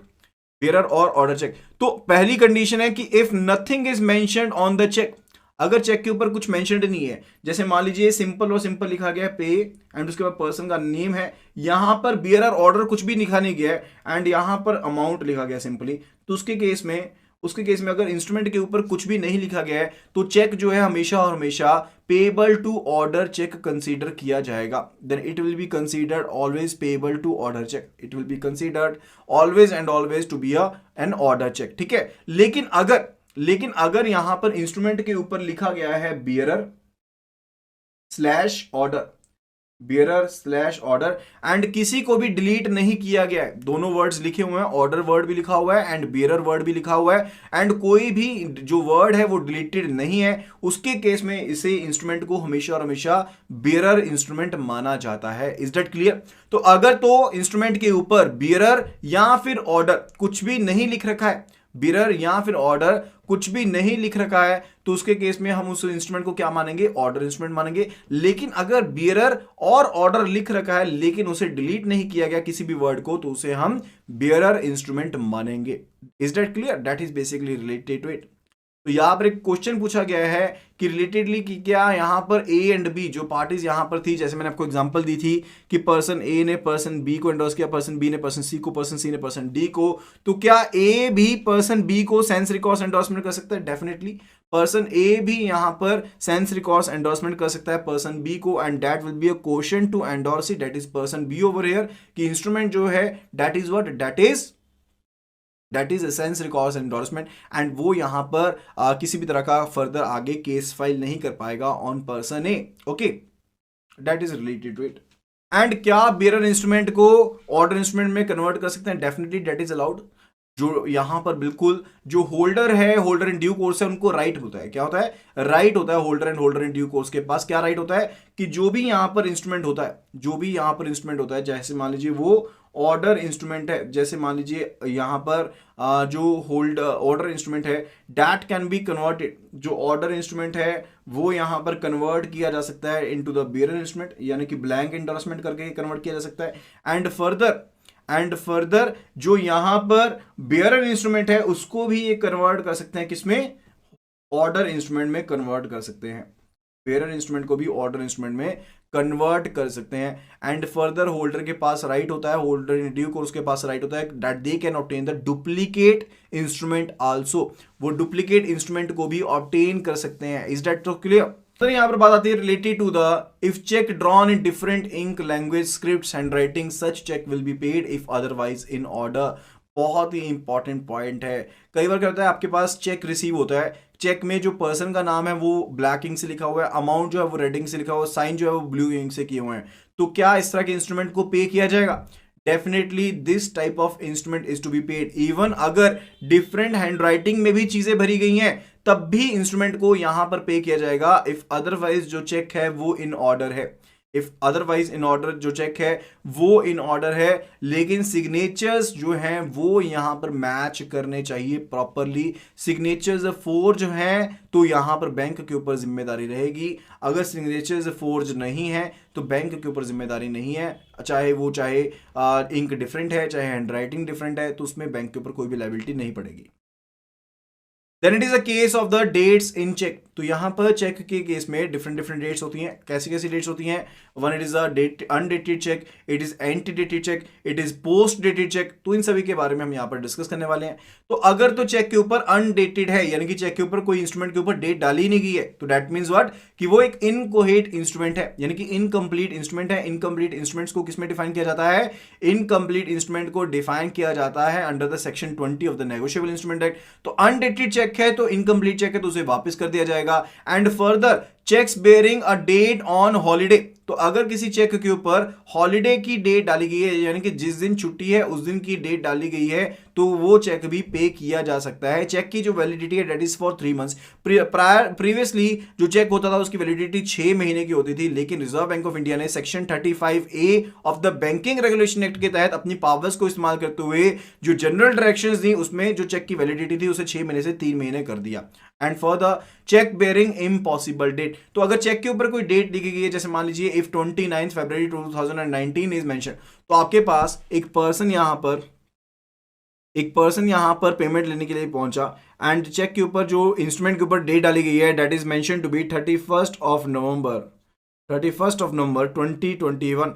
Speaker 2: बेयरर और ऑर्डर चेक। तो पहली कंडीशन है कि if nothing is mentioned on the cheque, अगर चेक के ऊपर कुछ मेंशन्ड नहीं है, जैसे मान लीजिए सिंपल और सिंपल लिखा गया है पे एंड उसके बाद पर्सन का नेम है, यहां पर बेयरर ऑर्डर कुछ भी लिखा नहीं गया है एंड यहां पर अमाउंट लिखा गया सिंपली, तो उसके केस में अगर इंस्ट्रूमेंट के ऊपर कुछ भी नहीं लिखा गया है तो चेक जो है हमेशा और हमेशा payable to order cheque consider किया जाएगा। Then it will be considered always payable to order cheque. It will be considered always and always to be an order cheque. ठीक है। लेकिन अगर यहां पर इंस्ट्रूमेंट के ऊपर लिखा गया है bearer slash order, bearer slash order and किसी को भी डिलीट नहीं किया गया है, दोनों वर्ड्स लिखे हुए हैं, ऑर्डर वर्ड भी लिखा हुआ है एंड बियरर वर्ड भी लिखा हुआ है एंड कोई भी जो वर्ड है वो डिलीटेड नहीं है, उसके केस में इसे इंस्ट्रूमेंट को हमेशा और हमेशा बियरर इंस्ट्रूमेंट माना जाता है। Is that clear? तो अगर तो इंस्ट्रूमेंट के ऊपर बियरर या फिर ऑर्डर कुछ भी नहीं लिख रखा है, बियरर या फिर ऑर्डर कुछ भी नहीं लिख रखा है तो उसके केस में हम उस इंस्ट्रूमेंट को क्या मानेंगे, ऑर्डर इंस्ट्रूमेंट मानेंगे। लेकिन अगर बियरर और ऑर्डर लिख रखा है लेकिन उसे डिलीट नहीं किया गया किसी भी वर्ड को तो उसे हम बियरर इंस्ट्रूमेंट मानेंगे। Is that clear? That is basically related to it. तो यहां पर एक क्वेश्चन पूछा गया है कि रिलेटेडली कि क्या यहां पर ए एंड बी जो पार्टीज यहां पर थी, जैसे मैंने आपको एग्जांपल दी थी कि पर्सन ए ने पर्सन बी को एंडोर्स किया, पर्सन बी ने पर्सन सी को, पर्सन सी ने पर्सन डी को, तो क्या ए भी पर्सन बी को सेंस रिकॉर्स एंडोर्समेंट कर सकता है? डेफिनेटली पर्सन ए भी यहां पर सेंस रिकॉर्स एंडोर्समेंट कर सकता है पर्सन बी को and that will be a question to endorse it, that is person B over here कि इंस्ट्रूमेंट जो है that is what, that is that is sans recourse endorsement, and वो यहाँ पर किसी भी तरह का फर्दर आगे केस फाइल नहीं कर पाएगा on person A. Okay, that is related to it. And क्या बेयरर इंस्ट्रूमेंट को ऑर्डर इंस्ट्रूमेंट में कन्वर्ट कर सकते हैं? Definitely that is allowed. जो यहां पर बिल्कुल जो होल्डर है, होल्डर इन ड्यू कोर्स है, उनको राइट होता है, क्या होता है? राइट होता है holder and holder in due course के पास क्या राइट होता है कि जो भी यहां पर इंस्ट्रूमेंट होता है, जो भी यहां पर इंस्ट्रूमेंट होता है, जैसे मान लीजिए वो ऑर्डर इंस्ट्रूमेंट है, जैसे मान लीजिए यहां पर जो ऑर्डर इंस्ट्रूमेंट है दैट कैन बी कन्वर्टेड, जो ऑर्डर इंस्ट्रूमेंट है वो यहां पर कन्वर्ट किया जा सकता है इनटू द बेयरर इंस्ट्रूमेंट, यानी कि ब्लैंक इंडोर्समेंट करके कन्वर्ट किया जा सकता है। एंड फर्दर जो यहां पर बेयरर इंस्ट्रूमेंट है उसको भी ये कन्वर्ट कर सकते हैं, किसमें? ऑर्डर इंस्ट्रूमेंट में कन्वर्ट कर सकते हैं। बेयरर इंस्ट्रूमेंट को भी ऑर्डर इंस्ट्रूमेंट में कन्वर्ट कर सकते हैं। एंड फर्दर होल्डर के पास राइट होता है, होल्डर इन ड्यू कोर्स के पास राइट होता है that they can obtain the duplicate instrument also, वो डुप्लीकेट इंस्ट्रूमेंट को भी ऑब्टेन कर सकते हैं। इज दैट तो क्लियर? तो यहां पर बात आती है related to the if cheque drawn in different ink language scripts handwriting such cheque will be paid if otherwise in order. बहुत ही इंपॉर्टेंट पॉइंट है। कई बार क्या होता है आपके पास चेक रिसीव होता है, चेक में जो पर्सन का नाम है वो ब्लैक इंक से लिखा हुआ है, अमाउंट जो है वो रेड इंक से लिखा हुआ है, साइन जो है वो ब्लू इंक से किए हुए हैं, तो क्या इस तरह के इंस्ट्रूमेंट को पे किया जाएगा? Definitely this type of instrument is to be paid. Even अगर डिफरेंट हैंड राइटिंग में भी चीजें भरी गई हैं तब भी इंस्ट्रूमेंट को यहां पर पे किया जाएगा इफ अदरवाइज जो चेक है वो इन ऑर्डर है, इफ अदरवाइज इन ऑर्डर जो चेक है वो इन ऑर्डर है, लेकिन सिग्नेचर्स जो हैं वो यहां पर मैच करने चाहिए प्रॉपरली। सिग्नेचर्स फोर्ज हैं तो यहां पर बैंक के ऊपर जिम्मेदारी रहेगी, अगर सिग्नेचर्स फोर्ज नहीं है तो बैंक के ऊपर जिम्मेदारी नहीं है, चाहे इंक डिफरेंट है, चाहे हैंड राइटिंग डिफरेंट है, तो उसमें बैंक के ऊपर कोई भी लायबिलिटी नहीं पड़ेगी। Then it is a case of the dates in cheque. तो यहां पर चेक के केस में डिफरेंट डेट्स होती हैं। कैसी कैसी डेट्स होती हैं? One, it is a date undated cheque, it is antedated cheque, it is post dated cheque. तो इन सभी के बारे में हम यहां पर डिस्कस करने वाले हैं। तो अगर तो चेक के ऊपर अनडेटेड है, यानी कि चेक के ऊपर कोई इंस्ट्रूमेंट के ऊपर डेट डाली नहीं गई है, तो दैट मींस व्हाट कि वो एक इनकोहेट इंस्ट्रूमेंट है, यानी कि इनकम्प्लीट इंस्ट्रूमेंट है। इनकम्प्लीट इंस्ट्रूमेंट्स को किसमें डिफाइन किया जाता है? इनकम्प्लीट इंस्ट्रूमेंट को डिफाइन किया जाता है under the section 20 of the negotiable instrument act. तो अनडेटेड चेक है, तो इनकम्प्लीट चेक है, तो उसे वापस कर दिया जाएगा। And further cheques bearing a date on holiday, तो अगर किसी चेक के ऊपर हॉलीडे की डेट डाली गई है, यानी कि जिस दिन छुट्टी है उस दिन की डेट डाली गई है, तो वो चेक भी पे किया जा सकता है। चेक की जो वैलिडिटी है that is for 3 months. Previously जो चेक होता था उसकी वैलिडिटी 6 महीने की होती थी, लेकिन रिजर्व बैंक ऑफ इंडिया ने section 35A of the banking regulation act के तहत अपनी पावर्स को इस्तेमाल करते हुए जो जनरल डायरेक्शंस दी उसमें जो चेक की वैलिडिटी थी उसे 6 महीने से 3 महीने कर दिया। And for the cheque bearing impossible date, तो अगर चेक के ऊपर कोई डेट लिखी गई है, जैसे मान लीजिए इफ 29 फरवरी 2019 इज मेंशन, तो आपके पास एक पर्सन यहां पर पेमेंट लेने के लिए पहुंचा एंड चेक के ऊपर जो इंस्ट्रूमेंट के ऊपर डेट डाली गई है that is mention to be 31st of November 2021।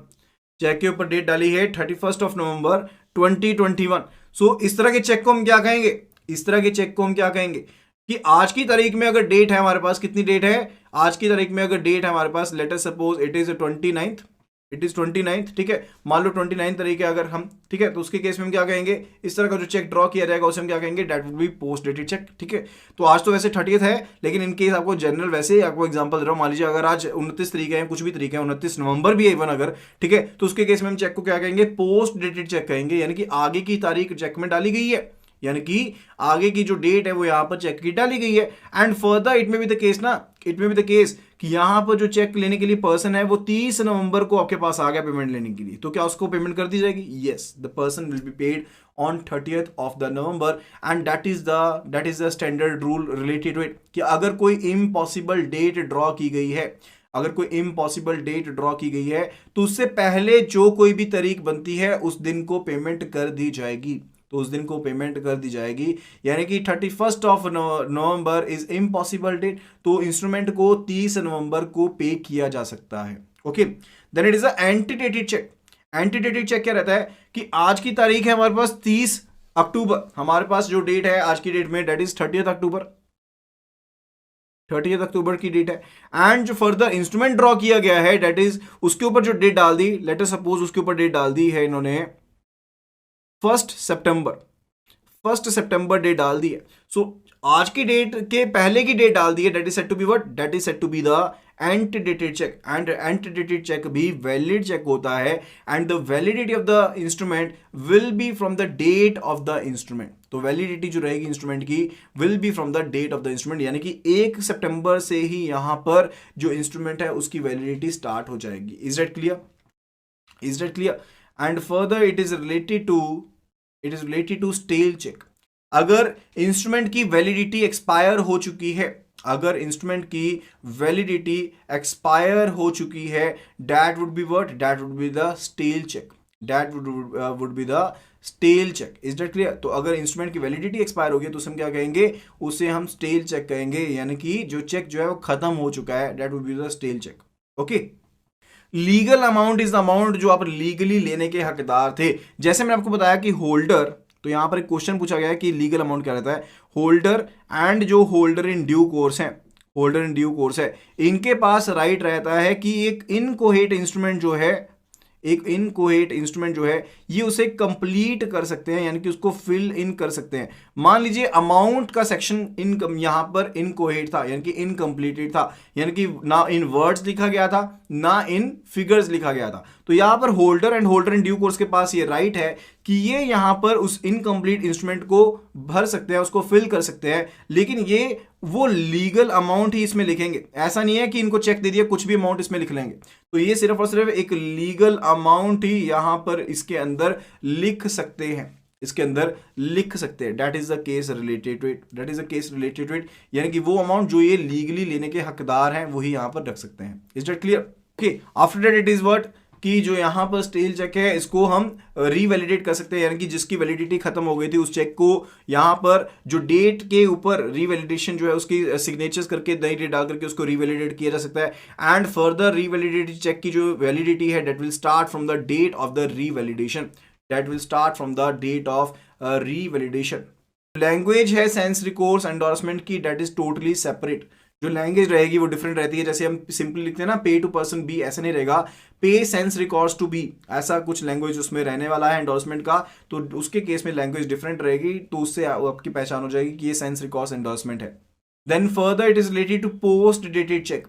Speaker 2: Cheque के ऊपर डेट डाली है 31st ऑफ नवंबर 2021। सो इस तरह के चेक को हम क्या कहेंगे? इस तरह के चेक को हम क्या कहेंगे कि आज की तारीख में अगर डेट है हमारे पास, कितनी डेट है आज की तारीख में? अगर डेट है हमारे पास, let us suppose it is 29th, ठीक है, मान लो 29 तारीख है अगर हम, ठीक है, तो उसके केस में हम क्या कहेंगे? इस तरह का जो चेक ड्रॉ किया जाएगा उसे हम क्या कहेंगे? That would B post dated check. ठीक है, तो आज तो वैसे 30th है, लेकिन इन केस आपको जनरल वैसे आपको एग्जांपल दे रहा हूं, मान लीजिए अगर आज 29 तारीख है, कुछ भी तारीख है, 29 नवंबर भी है इवन अगर, ठीक है, तो उसके केस में हम चेक को क्या कहेंगे? पोस्ट डेटेड चेक कहेंगे, यानी कि आगे की तारीख चेक में डाली गई है, यानी कि आगे की जो डेट है वो यहां पर चेक की डाली गई है। एंड फर्दर इट में भी द केस कि यहां पर जो चेक लेने के लिए पर्सन है वो 30 नवंबर को आपके पास आ गया पेमेंट लेने के लिए, तो क्या उसको पेमेंट कर दी जाएगी? Yes, the person will be paid on 30th of the November. And that is the standard rule related to it कि अगर कोई इम्पॉसिबल डेट ड्रॉ की गई है, तो उससे पहले जो कोई भी तारीख बनती है उस दिन को पेमेंट कर दी जाएगी, यानी कि 31st of November is impossible date, तो इंस्ट्रूमेंट को 30 नवंबर को पे किया जा सकता है। Okay, then it is a antedated cheque. Antedated cheque क्या रहता है कि आज की तारीख है हमारे पास 30 अक्टूबर, हमारे पास जो डेट है आज की डेट में दैट इज 30th अक्टूबर की डेट है। एंड जो फर्दर इंस्ट्रूमेंट ड्रॉ किया गया है दैट इज उसके ऊपर जो डेट डाल दी, लेट अस सपोज उसके ऊपर डेट डाल दी है इन्होंने 1 सितंबर 1 सितंबर डेट डाल दी है, सो आज की डेट के पहले की डेट डाल दी है, that is set to be what, that is set to be the antedated cheque. And antedated cheque भी वैलिड चेक होता है, and the validity of the instrument will be from the date of the instrument. तो validity जो रहेगी instrument की will be from the date of the instrument, यानी कि 1 सितंबर से ही यहां पर जो इंस्ट्रूमेंट है उसकी वैलिडिटी स्टार्ट हो जाएगी। Is that clear? Is that clear? And further it is related to stale cheque. अगर इंस्ट्रूमेंट की वैलिडिटी एक्सपायर हो चुकी है, अगर इंस्ट्रूमेंट की वैलिडिटी एक्सपायर हो चुकी है, that would be what, that would be the stale cheque, that would be the stale cheque. Is that clear? तो अगर इंस्ट्रूमेंट की वैलिडिटी एक्सपायर होगी तो उसे हम क्या कहेंगे, उसे हम स्टेल चेक कहेंगे, यानी कि जो चेक जो है वो खत्म हो चुका है, that would be the stale cheque. Okay. Legal amount is the amount जो आप लीगली लेने के हकदार थे। जैसे मैंने आपको बताया कि होल्डर, तो यहां पर एक क्वेश्चन पूछा गया है कि लीगल अमाउंट क्या रहता है। होल्डर एंड जो होल्डर इन ड्यू कोर्स है, होल्डर इन ड्यू कोर्स है, इनके पास राइट रहता है कि एक इनकोहेट इंस्ट्रूमेंट जो है, एक इनकोहेट इंस्ट्रूमेंट जो है ये उसे कंप्लीट कर सकते हैं, यानी कि उसको फिल इन कर सकते हैं। मान लीजिए अमाउंट का सेक्शन इनकम यहां पर इनकोहेट था, यानी कि इनकम्प्लीटेड था, यानी कि ना इन वर्ड्स लिखा गया था ना इन फिगर्स लिखा गया था। तो यहां पर holder and holder in due course के पास ये राइट है कि ये यहां पर उस इनकम्प्लीट इंस्ट्रूमेंट को भर सकते हैं, उसको फिल कर सकते हैं, लेकिन ये वो लीगल अमाउंट ही इसमें लिखेंगे। ऐसा नहीं है कि इनको चेक दे दिया कुछ भी अमाउंट इसमें लिख लेंगे, तो ये सिर्फ और सिर्फ एक लीगल अमाउंट ही यहां पर इसके अंदर लिख सकते हैं, इसके अंदर लिख सकते हैं। That is the case related to it, that is the case related to it, यानी कि वो अमाउंट जो ये लीगली लेने के हकदार हैं वही यहां पर रख सकते हैं। Is that clear? Okay. After that it is what, कि जो यहाँ पर स्टेल चेक है इसको हम रीवैलिडेट कर सकते हैं, यानी कि जिसकी वैलिडिटी खत्म हो गई थी उस चेक को यहाँ पर जो डेट के ऊपर रीवैलिडेशन जो है उसकी सिग्नेचर्स करके नई डेट डाल करके उसको रीवैलिडेट किया जा सकता है। एंड फर्दर रीवैलिडिटी चेक की जो वैलिडिटी है that will start from the date of the revalidation, that will start from the date of revalidation. Language है सेंस रिकॉर्स एंडोर्समेंट की, दैट इज टोटली सेपरेट। जो लैंग्वेज रहेगी वो डिफरेंट रहती है, जैसे हम सिंपली लिखते हैं ना पे टू पर्सन बी, ऐसा नहीं रहेगा, पे सेंस रिकॉर्ड्स टू बी, ऐसा कुछ लैंग्वेज उसमें रहने वाला है एंडोर्समेंट का। तो उसके केस में लैंग्वेज डिफरेंट रहेगी, तो उससे आपकी पहचान हो जाएगी कि ये सेंस रिकॉर्ड्स एंडोर्समेंट है। Then further it is related to post dated cheque.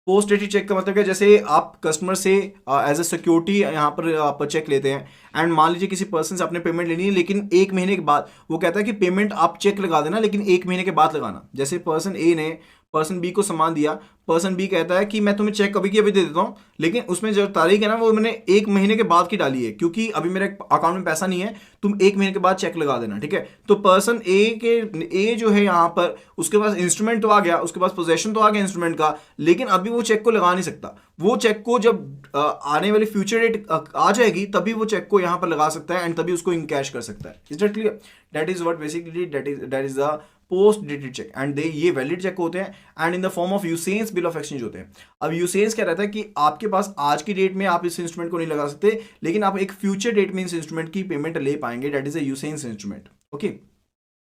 Speaker 2: Post dated cheque का मतलब क्या, जैसे आप कस्टमर से एज अ सिक्योरिटी यहाँ पर आप चेक लेते हैं, एंड मान लीजिए किसी पर्सन से आपने पेमेंट लेनी है, लेकिन 1 महीने के बाद वो कहता है कि पेमेंट आप चेक लगा देना लेकिन 1 महीने के बाद लगाना। जैसे पर्सन ए ने पर्सन बी को सामान दिया, पर्सन बी कहता है कि मैं तुम्हें चेक अभी की अभी दे देता हूँ, लेकिन उसमें जो तारीख है ना वो मैंने 1 महीने के बाद की डाली है, क्योंकि अभी मेरे अकाउंट में पैसा नहीं है, तुम 1 महीने के बाद चेक लगा देना, ठीक है। तो पर्सन ए जो है यहाँ पर उसके पास इंस्ट्रूमेंट तो आ गया, उसके पास पोजेशन तो आ गया इंस्ट्रूमेंट का, लेकिन अभी वो चेक को लगा नहीं सकता। वो चेक को जब आने वाली फ्यूचर डेट आ जाएगी तभी वो चेक को यहाँ पर लगा सकता है, एंड तभी उसको इनकैश कर सकता है। Is that clear? That is what basically that is the post dated cheque, and they ये वैलिड चेक होते हैं, and in the form of usance bill of exchange होते हैं। अब यूसेंस क्या रहता है कि आपके पास आज की डेट में आप इस इंस्ट्रूमेंट को नहीं लगा सकते, लेकिन आप एक फ्यूचर डेट में इस इंस्ट्रूमेंट की पेमेंट ले पाएंगे, that is a usance instrument. Okay.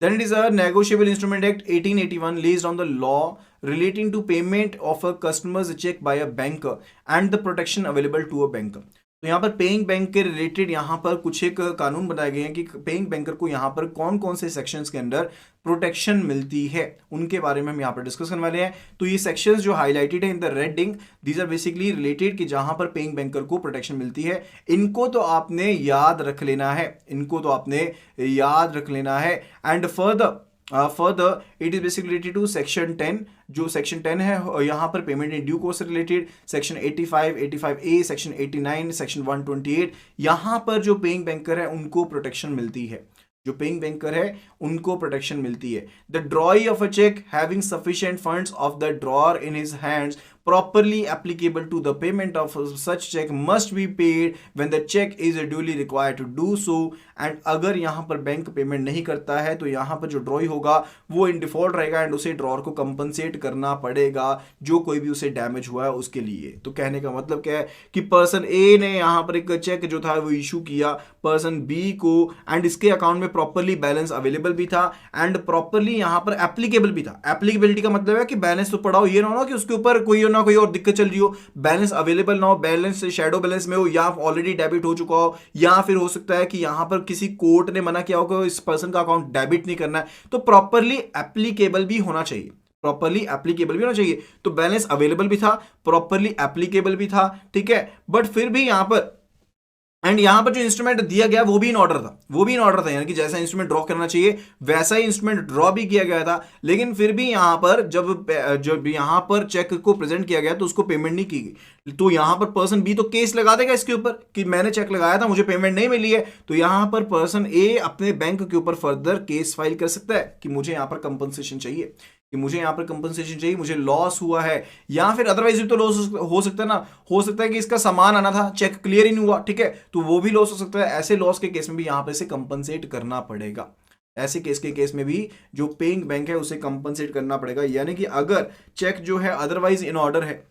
Speaker 2: Then it is a Negotiable Instrument Act 1881 based on the law relating to payment of a customer's check by a banker and the protection available to a banker. तो यहाँ पर paying bank के related यहाँ पर कुछ एक कानून बनाए गए हैं कि पेइंग बैंकर को यहाँ पर कौन कौन से सेक्शंस के अंदर प्रोटेक्शन मिलती है, उनके बारे में हम यहाँ पर डिस्कस करने वाले हैं। तो ये सेक्शंस जो हाईलाइटेड है in the red ink, these are basically related कि जहाँ पर पेइंग बैंकर को प्रोटेक्शन मिलती है। इनको तो आपने याद रख लेना है, इनको तो आपने याद रख लेना है। And further it is basically related to section 10, जो सेक्शन 10 है यहाँ पर पेमेंट इन ड्यू कोर्स से रिलेटेड, सेक्शन 85, 85A, सेक्शन 89, सेक्शन 128, यहाँ पर जो पेइंग बैंकर है उनको प्रोटेक्शन मिलती है, जो पेइंग बैंकर है उनको प्रोटेक्शन मिलती है। The drawee of a cheque having sufficient funds of the drawer in his hands properly applicable to the payment of such check must be paid when the check is duly required to do so। And अगर यहाँ पर bank payment नहीं करता है तो यहाँ पर जो ड्रॉई होगा वो इन डिफॉल्ट रहेगा, एंड उसे ड्रॉअर को कंपनसेट करना पड़ेगा जो कोई भी उसे डैमेज हुआ है उसके लिए। तो कहने का मतलब क्या है कि पर्सन ए ने यहाँ पर एक चेक जो था वो इशू किया पर्सन बी को, एंड इसके अकाउंट में प्रॉपरली बैलेंस अवेलेबल भी था एंड प्रॉपरली यहाँ पर एप्लीकेबल भी था। एप्लीकेबिलिटी का मतलब है कि बैलेंस तो पड़ा हो, ये ना हो कि उसके ऊपर कोई ना ना कोई और दिक्कत चल रही हो, बैलेंस अवेलेबल ना हो, बैलेंस शैडो बैलेंस में हो, या ऑलरेडी डेबिट हो चुका हो, या फिर हो सकता है कि यहां पर किसी कोर्ट ने मना किया हो कि इस पर्सन का अकाउंट डेबिट नहीं करना है, तो प्रॉपरली एप्लीकेबल भी होना चाहिए, प्रॉपरली एप्लीकेबल भी होना चाहिए। तो बैलेंस अवेलेबल भी था, प्रॉपरली एप्लीकेबल भी था, ठीक है, बट फिर भी यहां पर एंड यहां पर जो इंस्ट्रूमेंट दिया गया वो भी इन ऑर्डर था, वो भी इन ऑर्डर था, यानी कि जैसा इंस्ट्रूमेंट ड्रॉ करना चाहिए वैसा ही इंस्ट्रूमेंट ड्रॉ भी किया गया था। लेकिन फिर भी यहां पर जब यहां पर चेक को प्रेजेंट किया गया तो उसको पेमेंट नहीं की गई, तो यहां पर पर्सन बी तो केस लगा देगा इसके ऊपर कि मैंने चेक लगाया था, मुझे पेमेंट नहीं मिली है। तो यहां पर पर्सन ए अपने बैंक के ऊपर फर्दर केस फाइल कर सकता है कि मुझे यहां पर कंपनसेशन चाहिए, कि मुझे यहां पर कंपनसेशन चाहिए, मुझे लॉस हुआ है, या फिर अदरवाइज भी तो लॉस हो सकता है ना, हो सकता है कि इसका सामान आना था, चेक क्लियर ही नहीं हुआ, ठीक है, तो वो भी लॉस हो सकता है। ऐसे लॉस के केस में भी यहां पर इसे कंपनसेट करना पड़ेगा, ऐसे केस के केस में भी जो पेइंग बैंक है उसे कंपनसेट करना पड़ेगा। यानी कि अगर चेक जो है अदरवाइज इन ऑर्डर है,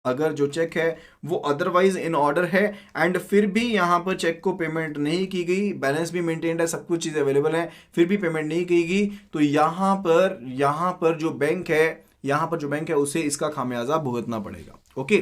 Speaker 2: अगर जो चेक है वो अदरवाइज इन ऑर्डर है एंड फिर भी यहां पर चेक को पेमेंट नहीं की गई, बैलेंस भी मेंटेन्ड है, सब कुछ चीजें अवेलेबल है, फिर भी पेमेंट नहीं की गई, तो यहां पर जो बैंक है, यहां पर जो बैंक है उसे इसका खामियाजा भुगतना पड़ेगा। Okay,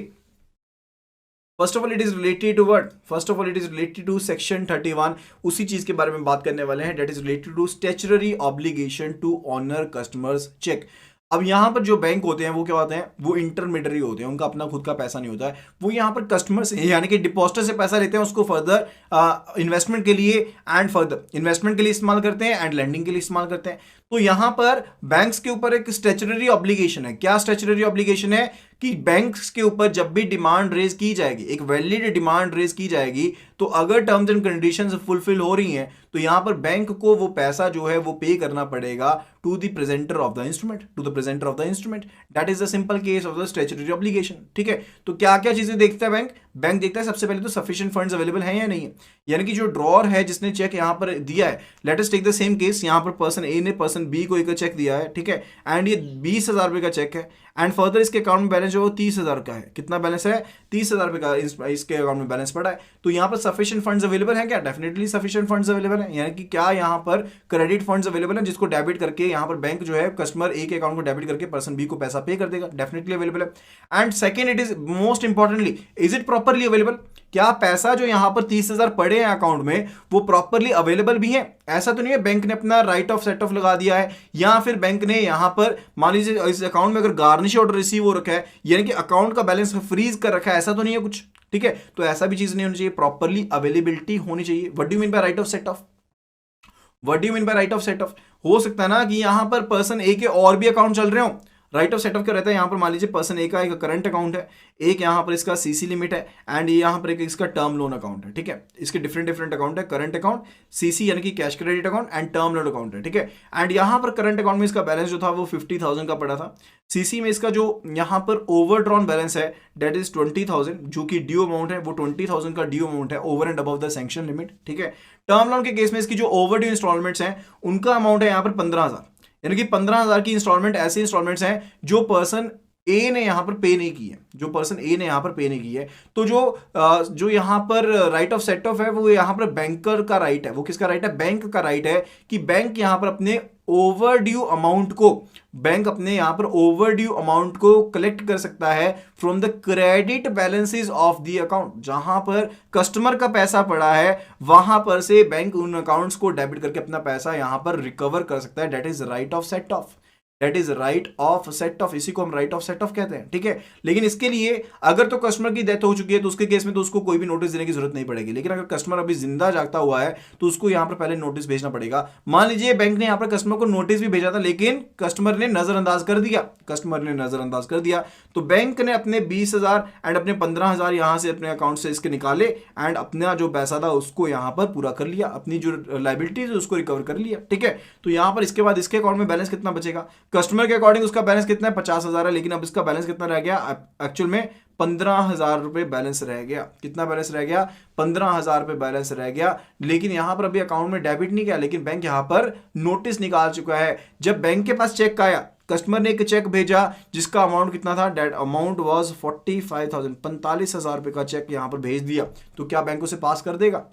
Speaker 2: first of all it is related to what, first of all it is related to section 31, उसी चीज के बारे में बात करने वाले हैं, that is related to statutory obligation to honour customers cheque. अब यहां पर जो बैंक होते हैं वो क्या होते हैं, वो इंटरमीडियरी होते हैं, उनका अपना खुद का पैसा नहीं होता है, वो यहां पर कस्टमर से यानी कि डिपॉजिटर से पैसा लेते हैं, उसको फर्दर इन्वेस्टमेंट के लिए एंड फर्दर इन्वेस्टमेंट के लिए इस्तेमाल करते हैं एंड लैंडिंग के लिए इस्तेमाल करते हैं। तो यहां पर बैंक्स के ऊपर एक स्टैट्यूटरी ऑब्लिगेशन है। क्या स्टैट्यूटरी ऑब्लिगेशन है कि बैंक्स के ऊपर जब भी डिमांड रेज की जाएगी, एक वैलिड डिमांड रेज की जाएगी, तो अगर टर्म्स एंड कंडीशंस फुलफिल हो रही हैं तो यहां पर बैंक को वो पैसा जो है वो पे करना पड़ेगा to the presenter of the instrument, to the presenter of the instrument. That is the simple case of the statutory obligation, ठीक है। तो क्या क्या चीजें देखता है बैंक, बैंक देखता है सबसे पहले तो सफिशिएंट फंड्स अवेलेबल हैं या नहीं है, यानी कि जो ड्रॉर है जिसने चेक यहां पर दिया है, let us take the same case, यहां पर पर्सन ए ने पर्सन बी को एक चेक दिया है, ठीक है, एंड ये 20,000 रुपए का चेक है एंड फर्दर इसके अकाउंट में बैलेंस जो 30,000 का है, कितना बैलेंस है 30,000 रुपए का इसके अकाउंट में बैलेंस पड़ा है। तो यहां पर सफिशिएंट फंड्स अवेलेबल है क्या, डेफिनेटली सफिशिएंट फंड्स अवेलेबल है, यानी कि क्या यहां पर क्रेडिट फंड्स अवेलेबल है जिसको डेबिट करके यहां पर बैंक जो है कस्टमर ए के अकाउंट को डेबिट करके पर्सन बी को पैसा पे कर देगा, डेफिनेटली अवेलेबल है। And second, it is most importantly, is it properly available, क्या पैसा जो यहां पर 30,000 पड़े हैं अकाउंट में वो प्रॉपरली अवेलेबल भी है। ऐसा तो नहीं है बैंक ने अपना राइट ऑफ सेट ऑफ लगा दिया है, या फिर बैंक ने यहां पर मान लीजिए इस अकाउंट में अगर गार्निश ऑर्डर रिसीव हो रखा है, यानी कि अकाउंट का बैलेंस फ्रीज कर रखा है, ऐसा तो नहीं है कुछ, ठीक है। तो ऐसा भी चीज नहीं होनी चाहिए, प्रॉपरली अवेलेबिलिटी होनी चाहिए। What do you mean by right of set of, what do you mean by right of set of, हो सकता है ना कि यहां पर पर्सन ए के और भी अकाउंट चल रहे हो। राइट ऑफ सेट ऑफ क्या रहता है, यहां पर मान लीजिए पर्सन ए का एक करंट अकाउंट है, एक यहां पर इसका सीसी लिमिट है एंड यहां पर एक इसका टर्म लोन अकाउंट है, ठीक है। इसके डिफरेंट डिफरेंट अकाउंट है, करंट अकाउंट, सीसी यानी कि cash credit account and term loan account है, ठीक है। एंड यहां पर करंट अकाउंट में इसका बैलेंस जो था वो 50,000 का पड़ा था, सीसी में इसका जो यहां पर ओवरड्रॉन बैलेंस है दैट इज 20,000, जो कि ड्यू अमाउंट है वो 20,000 का ड्यू अमाउंट है over and above the sanction limit, ठीक है। टर्म लोन के केस में इसकी जो ओवर ड्यू इंस्टॉलमेंट्स हैं उनका अमाउंट है यहां पर 15,000, यानी कि 15,000 की इंस्टॉलमेंट ऐसे इंस्टॉलमेंट्स हैं जो पर्सन ए ने यहां पर पे नहीं की है, जो पर्सन ए ने यहां पर पे नहीं की है। तो जो यहां पर राइट ऑफ सेट ऑफ है वो यहां पर बैंकर का राइट है, वो किसका राइट है, बैंक का राइट है कि बैंक यहां पर अपने ओवर ड्यू अमाउंट को, बैंक अपने यहां पर ओवर ड्यू अमाउंट को कलेक्ट कर सकता है from the credit balances of the account, जहां पर कस्टमर का पैसा पड़ा है वहां पर से बैंक उन अकाउंट्स को डेबिट करके अपना पैसा यहां पर रिकवर कर सकता है। That is right of set of, that is right of set of, इसी को हम राइट ऑफ सेट ऑफ कहते हैं, ठीक है। लेकिन इसके लिए अगर तो कस्टमर की डेथ हो चुकी है तो उसके केस में तो उसको कोई भी नोटिस देने की जरूरत नहीं पड़ेगी, लेकिन अगर कस्टमर अभी जिंदा जागता हुआ है तो उसको यहां पर पहले नोटिस भेजना पड़ेगा। मान लीजिए बैंक ने यहां पर कस्टमर को नोटिस भी भेजा था लेकिन कस्टमर ने नजरअंदाज कर दिया, कस्टमर ने नजरअंदाज कर दिया, तो बैंक ने अपने 20,000 एंड अपने 15,000 यहां से अपने अकाउंट से इसके निकाले एंड अपना जो पैसा था उसको यहां पर पूरा कर लिया, अपनी जो लाइबिलिटीज है उसको रिकवर कर लिया, ठीक है। तो यहां पर इसके बाद इसके अकाउंट में बैलेंस कितना बचेगा, कस्टमर के अकॉर्डिंग उसका बैलेंस कितना है 50,000 है, लेकिन अब इसका बैलेंस कितना रह गया, एक्चुअल में 15,000 रुपए बैलेंस रह गया। कितना बैलेंस रह गया, 15,000 रुपए बैलेंस रह गया, लेकिन यहां पर अभी अकाउंट में डेबिट नहीं किया, लेकिन बैंक यहां पर नोटिस निकाल चुका है। जब बैंक के पास चेक आया, कस्टमर ने एक चेक भेजा जिसका अमाउंट कितना था, दैट अमाउंट वाज 45,000, 45,000 रुपए का चेक यहां पर भेज दिया, तो क्या बैंक उसे पास कर देगा,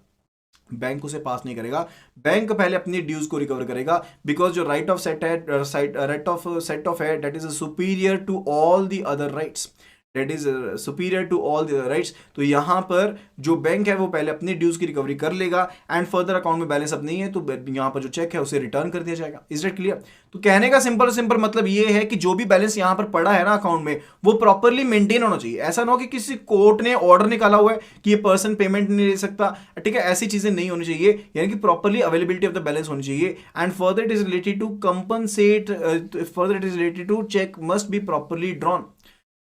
Speaker 2: बैंक उसे पास नहीं करेगा। बैंक पहले अपनी ड्यूज को रिकवर करेगा, बिकॉज जो राइट ऑफ सेट है, सेट ऑफ है, that is superior to all the other rights, that is superior to all the rights. तो यहां पर जो बैंक है वो पहले अपनी ड्यूज की रिकवरी कर लेगा, एंड फर्दर अकाउंट में बैलेंस अब नहीं है तो यहां पर जो चेक है उसे रिटर्न कर दिया जाएगा। Is that clear? तो कहने का सिंपल मतलब ये है कि जो भी बैलेंस यहां पर पड़ा है ना अकाउंट में, वो प्रॉपरली मेंटेन होना चाहिए। ऐसा ना हो कि किसी कोर्ट ने ऑर्डर निकाला हुआ है कि ये पर्सन पेमेंट नहीं ले सकता, ठीक है, ऐसी चीजें नहीं होनी चाहिए, यानी कि properly availability of the balance होनी चाहिए। And further it is related to compensate, further it is related to cheque must be properly drawn,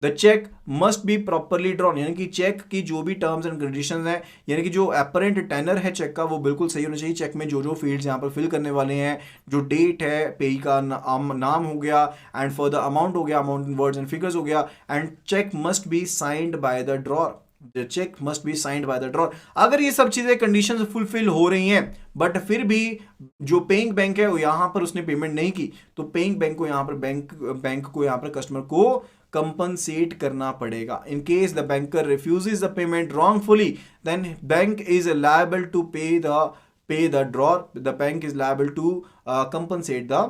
Speaker 2: the cheque must be properly drawn, यानी कि चेक की जो भी टर्म्स एंड कंडीशंस हैं, यानी कि जो एपरेंट टेनर है चेक का वो बिल्कुल सही होना चाहिए। चेक में जो जो फील्ड्स यहाँ पर फिल करने वाले हैं, जो डेट है, पेई का नाम हो गया, एंड फर्दर अमाउंट हो गया, amount in words and figures हो गया, and cheque must be signed by the drawer, the cheque must be signed by the drawer. अगर ये सब चीजें कंडीशंस फुलफिल हो रही हैं बट फिर भी जो पेइंग बैंक है वो यहां पर उसने पेमेंट नहीं की, तो पेइंग बैंक को यहां पर बैंक को यहां पर कस्टमर को कंपनसेट करना पड़ेगा। इन case the banker refuses the payment wrongfully, then bank is liable to pay the drawer, the bank is liable to compensate the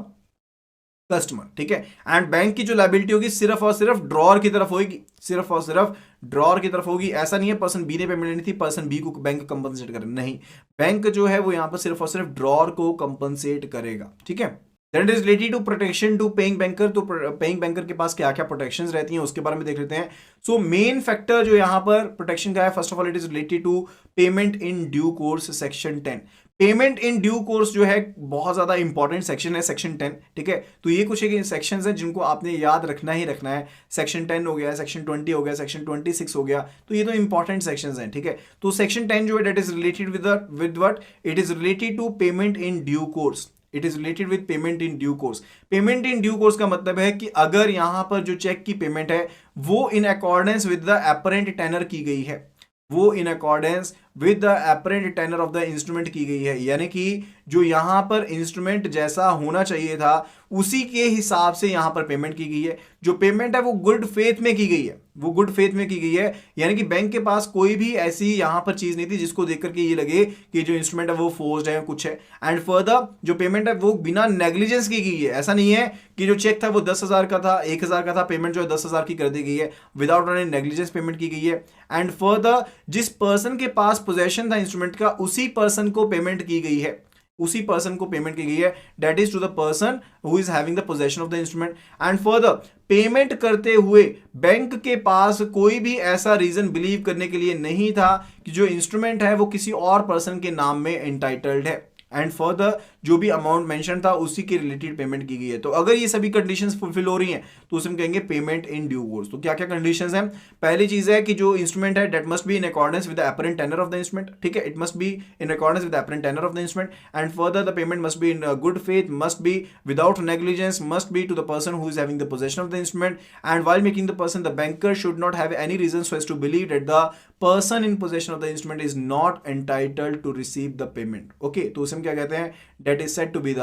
Speaker 2: customer, ठीक है। एंड बैंक की जो लाइबिलिटी होगी सिर्फ और सिर्फ ड्रॉर की तरफ होगी, सिर्फ और सिर्फ ड्रॉर की तरफ होगी। ऐसा नहीं है पर्सन बी ने पेमेंट लेनी थी, पर्सन बी को बैंक कंपनसेट करे, नहीं, बैंक जो है वो यहां पर सिर्फ और सिर्फ ड्रॉर को कंपनसेट करेगा, ठीक है। That is related to protection to paying banker. तो पेइंग बैंकर के पास क्या क्या प्रोटेक्शंस रहती हैं उसके बारे में देख लेते हैं। सो मेन फैक्टर जो यहां पर प्रोटेक्शन का है, first of all it is related to payment in due course, section 10। Payment in due course जो है बहुत ज्यादा इंपॉर्टेंट सेक्शन है, सेक्शन 10, ठीक है। तो ये कुछ एक सेक्शंस हैं जिनको आपने याद रखना ही रखना है। सेक्शन 10 हो गया, सेक्शन 20 हो गया, सेक्शन 26 हो गया, तो ये तो इंपॉर्टेंट सेक्शंस हैं, ठीक है। तो सेक्शन 10 जो है that is related with what, it is related to payment in due course, it is related with payment in due course. Payment in due course का मतलब है कि अगर यहां पर जो चेक की पेमेंट है वो in accordance with the apparent tenor की गई है, वो in accordance with the apparent tenor of the instrument की गई है, यानी कि जो यहां पर इंस्ट्रूमेंट जैसा होना चाहिए था उसी के हिसाब से यहां पर पेमेंट की गई है। जो पेमेंट है वो गुड फेथ में की गई है, वो गुड फेथ में की गई है, यानी कि बैंक के पास कोई भी ऐसी यहां पर चीज नहीं थी जिसको देख करके ये लगे कि जो इंस्ट्रूमेंट है वो फोर्स्ड है कुछ है। एंड फर्दर जो पेमेंट है वो बिना नेग्लिजेंस की गई है। ऐसा नहीं है कि जो चेक था वो 10,000 का था, 1,000 का था, पेमेंट जो है 10,000 की कर दी गई है, विदाउट एनी नेग्लिजेंस पेमेंट की गई है। एंड फर्दर जिस पर्सन के पास पोजेशन था इंस्ट्रूमेंट का उसी पर्सन को पेमेंट की गई है, उसी पर्सन को पेमेंट की गई है, that is to the person who is having the possession of the instrument. And further payment करते हुए बैंक के पास कोई भी ऐसा रीजन बिलीव करने के लिए नहीं था कि जो इंस्ट्रूमेंट है वो किसी और पर्सन के नाम में एंटाइटल्ड है। एंड फर्दर जो भी अमाउंट मेंशन था उसी के रिलेटेड पेमेंट की गई है। तो अगर ये सभी कंडीशंस फुलफिल हो रही हैं तो उसे हम कहेंगे पेमेंट इन ड्यू कोर्स। तो क्या क्या कंडीशंस हैं? पहली चीज है कि जो इंस्ट्रूमेंट है that must be in accordance with the apparent tenor of the instrument, ठीक है, it must be in accordance with the apparent tenor of the instrument. And further the payment must be in good faith, must be without negligence, must be to the person who is having the possession of the instrument. And while making the person, the banker should not have any reason so as to believe that the person in possession of the instrument is not entitled to receive the payment. Okay, तो उसे हम क्या कहते हैं? That is said to be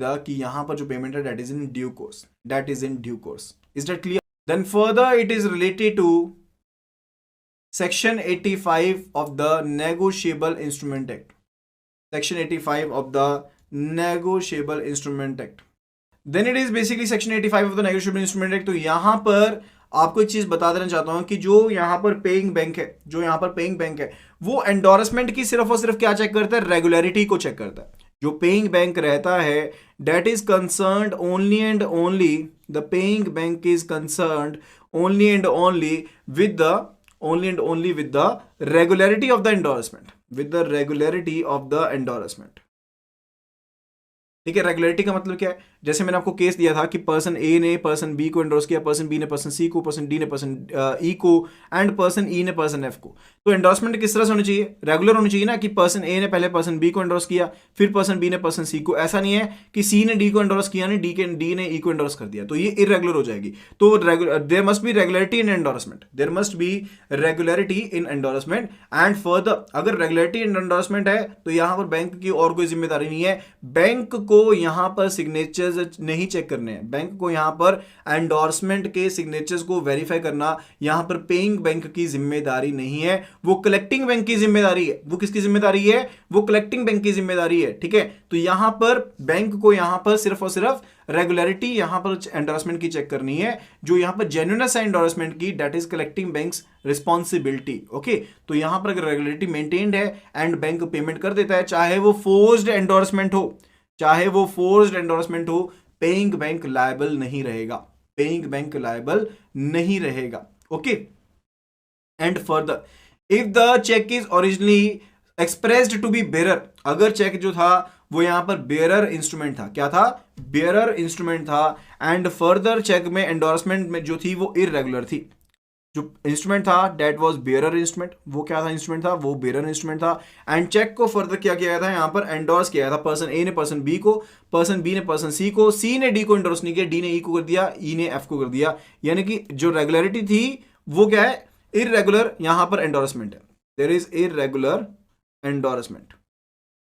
Speaker 2: the कि यहां पर जो पेमेंट है that is in due course, that is in due course. Is that clear? Then further it is related to section 85 of the Negotiable Instrument Act. Section 85 of the Negotiable Instrument Act. Then it is basically section 85 of the Negotiable Instrument Act. तो यहां पर आपको एक चीज बता देना चाहता हूं कि जो यहां पर पेइंग बैंक है, जो यहां पर पेइंग बैंक है वो एंडोर्समेंट की सिर्फ और सिर्फ क्या चेक करता है? रेगुलरिटी को चेक करता है। जो पेइंग बैंक रहता है that is concerned only and only, the paying bank is concerned only and only with the regularity of the endorsement, with the regularity of the endorsement. ठीक है, रेगुलरिटी का मतलब क्या है? जैसे मैंने आपको केस दिया था कि पर्सन ए ने पर्सन बी को एंडोर्स किया, पर्सन बी ने पर्सन सी को, पर्सन डी ने पर्सन ई को, एंड पर्सन ई ने पर्सन एफ को। तो एंडोर्समेंट किस तरह से होनी चाहिए? रेगुलर होनी चाहिए ना, कि पर्सन ए ने पहले पर्सन बी को एंडोर्स किया, फिर पर्सन बी ने पर्सन सी को। ऐसा नहीं है कि सी ने डी को एंडोर्स किया, नहीं डी ने ई को एंडोर्स कर दिया, तो ये इरेगुलर हो जाएगी। तो there must be regularity in endorsement, there must be regularity in endorsement. And further अगर रेगुलरिटी इन एंडोर्समेंट है तो यहां पर बैंक की और कोई जिम्मेदारी नहीं है। बैंक को यहाँ पर सिग्नेचर्स नहीं चेक करने हैं, बैंक को यहाँ पर एंडोर्समेंट के सिग्नेचर्स को वेरीफाई करना यहाँ पर पेइंग बैंक की जिम्मेदारी नहीं है, वो कलेक्टिंग बैंक की जिम्मेदारी है। वो किसकी जिम्मेदारी है? वो कलेक्टिंग बैंक की जिम्मेदारी है, ठीक है। तो यहाँ पर बैंक को यहाँ पर सिर्फ और सिर्फ रेगुलरिटी यहाँ पर एंडोर्समेंट की चेक करनी है, जो यहाँ पर जेन्युइननेस है एंडोर्समेंट की, that is collecting banks responsibility. Okay, तो यहाँ पर अगर रेगुलरिटी मेंटेन्ड है एंड बैंक पेमेंट कर देता है, चाहे वो फोर्स्ड एंडोर्समेंट हो, चाहे वो फोर्स्ड एंडोर्समेंट हो, पेइंग बैंक लायबल नहीं रहेगा, पेइंग बैंक लायबल नहीं रहेगा। Okay, and further if the cheque is originally expressed to be bearer, अगर चेक जो था वो यहां पर बेरर इंस्ट्रूमेंट था, क्या था? बेरर इंस्ट्रूमेंट था, एंड फर्दर चेक में एंडोर्समेंट में जो थी वो इररेगुलर थी, जो इंस्ट्रूमेंट था दैट वाज बेरर इंस्ट्रूमेंट, वो क्या था इंस्ट्रूमेंट था? वो बेरर इंस्ट्रूमेंट था। एंड चेक को फर्दर क्या किया गया था? यहाँ पर एंडोर्स किया था पर्सन ए ने पर्सन बी को, पर्सन बी ने पर्सन सी को, सी ने डी को एंडोर्स नहीं किया, डी ने ई को कर दिया, ई ने एफ को कर दिया, यानी कि जो रेगुलरिटी थी वो क्या है? इररेगुलर यहाँ पर एंडोर्समेंट है, देयर इज इररेगुलर एंडोर्समेंट।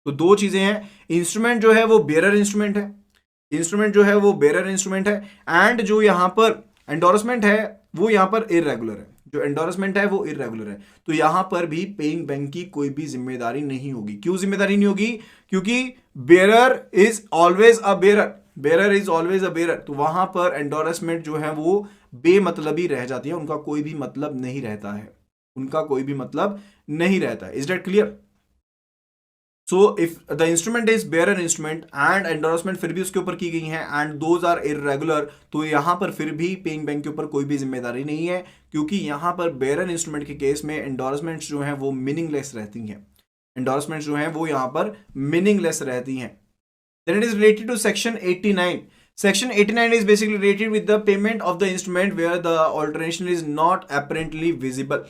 Speaker 2: तो दो चीजें हैं, इंस्ट्रूमेंट जो है वो बेरर इंस्ट्रूमेंट है, इंस्ट्रूमेंट जो है वो बेरर इंस्ट्रूमेंट है, एंड जो यहां पर एंडोर्समेंट है वो यहां पर इररेगुलर है, जो एंडोर्समेंट है वो इररेगुलर है। तो यहां पर भी पेइंग बैंक की कोई भी जिम्मेदारी नहीं होगी। क्यों जिम्मेदारी नहीं होगी? क्योंकि bearer is always a bearer, bearer is always a bearer. तो वहां पर एंडोर्समेंट जो है वो बेमतलबी रह जाती है, उनका कोई भी मतलब नहीं रहता है, उनका कोई भी मतलब नहीं रहता है। Is that clear? So if the instrument is bearer instrument and endorsement फिर भी उसके ऊपर की गई है एंड दोज आर इररेगुलर, तो यहां पर फिर भी पेइंग बैंक के ऊपर कोई भी जिम्मेदारी नहीं है, क्योंकि यहां पर बेरर इंस्ट्रूमेंट के केस में एंडोर्समेंट्स जो हैं वो मीनिंगलेस रहती हैं, एंडोर्समेंट्स जो हैं वो यहां पर मीनिंगलेस रहती हैं। Then it is related to section 89। Section 89 is basically related with the payment of the instrument where the alteration is not apparently visible,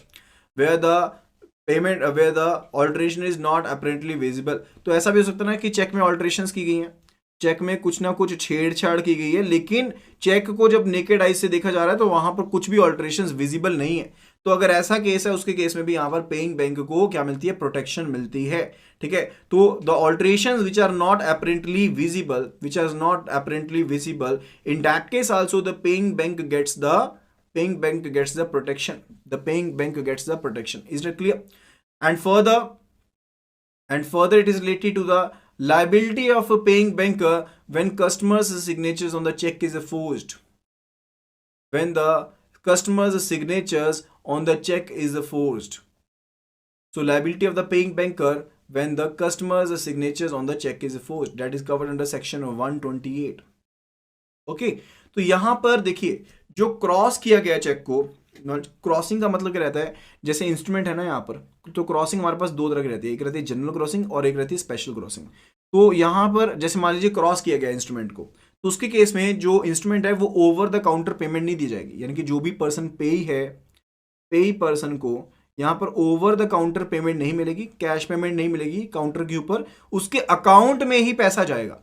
Speaker 2: where the payment where the alteration is not apparently visible। तो ऐसा भी हो सकता है ना कि check में ऑल्टरेशंस की गई हैं, चेक में कुछ ना कुछ छेड़छाड़ की गई है, लेकिन चेक को जब नेकेड आइज से देखा जा रहा है तो वहां पर कुछ भी ऑल्टरेशंस विजिबल नहीं है। तो अगर ऐसा केस है उसके केस में भी यहां पर पेइंग बैंक को क्या मिलती है? प्रोटेक्शन मिलती है, ठीक है। तो the alterations which are not apparently visible, which are not apparently visible, in that case also the paying bank gets द paying bank gets the protection, the paying bank gets the protection। Is that clear? And further it is related to the liability of a paying banker when customers signatures on the check is forged, when the customer's signatures on the check is forged। So liability of the paying banker when the customer's signatures on the check is forged, that is covered under section 128। Okay, तो यहां पर देखिए जो cross किया गया check को, crossing का मतलब क्या रहता है? जैसे इंस्ट्रूमेंट है ना यहाँ पर, तो क्रॉसिंग हमारे पास दो तरह की रहती है, एक रहती है जनरल क्रॉसिंग और एक रहती है स्पेशल क्रॉसिंग। तो यहाँ पर जैसे मान लीजिए क्रॉस किया गया इंस्ट्रूमेंट को, तो उसके केस में जो इंस्ट्रूमेंट है वो ओवर द काउंटर पेमेंट नहीं दी जाएगी, यानी कि जो भी पर्सन पेई है, पेई पर्सन को यहाँ पर ओवर द काउंटर पेमेंट नहीं मिलेगी, कैश पेमेंट नहीं मिलेगी काउंटर के ऊपर, उसके अकाउंट में ही पैसा जाएगा,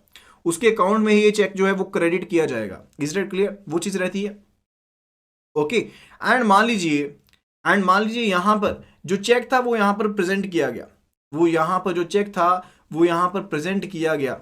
Speaker 2: उसके अकाउंट में ही ये चेक जो है वो क्रेडिट किया जाएगा। Is that clear? वो चीज रहती है। ओके, एंड मान लीजिए यहां पर जो चेक था वो यहां पर प्रेजेंट किया गया, वो यहां पर जो चेक था वो यहां पर प्रेजेंट किया गया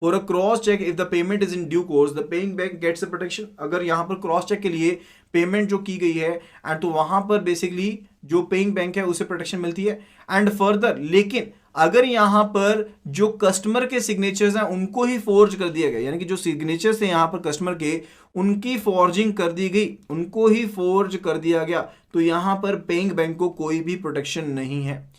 Speaker 2: for a cross cheque, if the payment is in due course the paying bank gets the protection. अगर यहां पर क्रॉस चेक के लिए पेमेंट जो की गई है एंड तो वहां पर बेसिकली जो पेइंग बैंक है उसे प्रोटेक्शन मिलती है। एंड फर्दर लेकिन अगर यहां पर जो कस्टमर के सिग्नेचर्स हैं उनको ही फोर्ज कर दिया गया, यानी कि जो सिग्नेचर्स थे यहां पर कस्टमर के, उनकी फॉर्जिंग कर दी गई, उनको ही फोर्ज कर दिया गया, तो यहां पर पेइंग बैंक को कोई भी प्रोटेक्शन नहीं है,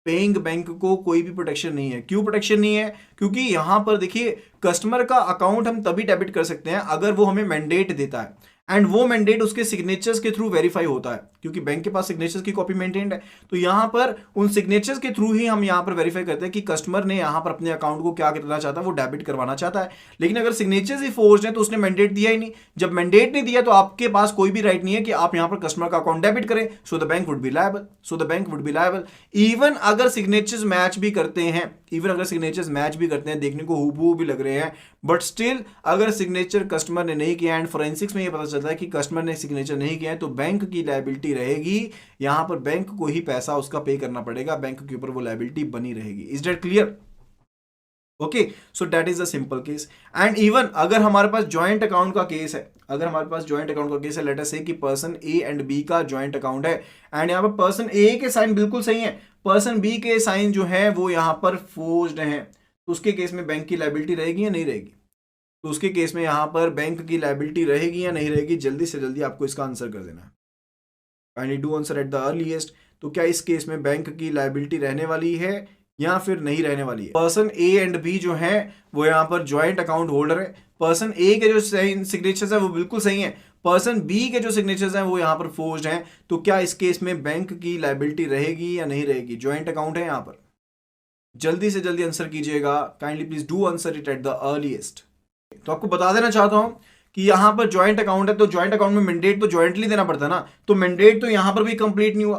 Speaker 2: पेइंग बैंक को कोई भी प्रोटेक्शन नहीं है। क्यों प्रोटेक्शन नहीं है? क्योंकि यहां पर देखिए कस्टमर का अकाउंट हम तभी डेबिट कर सकते हैं अगर वो हमें मैंडेट देता है, एंड वो मैंडेट उसके सिग्नेचर्स के थ्रू वेरीफाई होता है, क्योंकि बैंक के पास सिग्नेचर्स की कॉपी मेंटेन्ड है। तो यहां पर उन सिग्नेचर्स के थ्रू ही हम यहां पर वेरीफाई करते हैं कि कस्टमर ने यहां पर अपने अकाउंट को क्या करना चाहता है, वो डेबिट करवाना चाहता है। लेकिन अगर सिग्नेचर्स ही फोर्ज्ड हैं तो उसने मैंडेट दिया ही नहीं, जब मैंडेट नहीं दिया तो आपके पास कोई भी राइट नहीं है कि आप यहां पर कस्टमर का अकाउंट डेबिट करें। So the bank would be liable, so the bank would be liable. Even अगर सिग्नेचर्स मैच भी करते हैं, इवन अगर सिग्नेचर्स मैच भी करते हैं, देखने को हूबहू भी लग रहे हैं, बट स्टिल अगर सिग्नेचर कस्टमर ने नहीं किया एंड फोरेंसिक्स में ये पता चलता है कि कस्टमर ने सिग्नेचर नहीं किया है, तो बैंक की लायबिलिटी रहेगी, यहां पर बैंक को ही पैसा उसका पे करना पड़ेगा, बैंक के ऊपर वो लायबिलिटी बनी रहेगी। Is that clear? Okay, so that is the simple case. And even अगर हमारे पास जॉइंट अकाउंट का केस है, अगर हमारे पास जॉइंट अकाउंट का केस है, लेट अस से कि पर्सन ए एंड बी का जॉइंट अकाउंट है एंड यहाँ पर पर्सन ए के साइन बिल्कुल सही है, पर्सन बी के साइन जो है वो यहाँ पर फोर्ज्ड हैं, तो उसके केस में बैंक की लायबिलिटी रहेगी या नहीं रहेगी? तो उसके केस में यहाँ पर बैंक की लायबिलिटी रहेगी या नहीं रहेगी? जल्दी से जल्दी आपको इसका आंसर कर देना है. Kindly do answer eight the earliest. तो क्या इस केस में बैंक की लायबिलिटी रहने वाली है या फिर नहीं रहने वाली है? पर्सन ए एंड बी जो है वो यहाँ पर ज्वाइंट अकाउंट होल्डर है. पर्सन ए के जो सिग्नेचर्स है वो बिल्कुल सही है, पर्सन बी के जो सिग्नेचर्स हैं वो यहाँ पर फोर्ज्ड हैं. तो क्या इस केस में बैंक की लायबिलिटी रहेगी या नहीं रहेगी? ज्वाइंट अकाउंट है यहाँ पर. जल्दी से जल्दी आंसर कीजिएगा. Kindly please do answer it at the earliest. तो आपको बता देना चाहता हूं कि यहां पर ज्वाइंट अकाउंट है, तो ज्वाइंट अकाउंट में मैंडेट तो ज्वाइंटली देना पड़ता है ना, तो मैंडेट तो यहां पर भी कंप्लीट नहीं हुआ,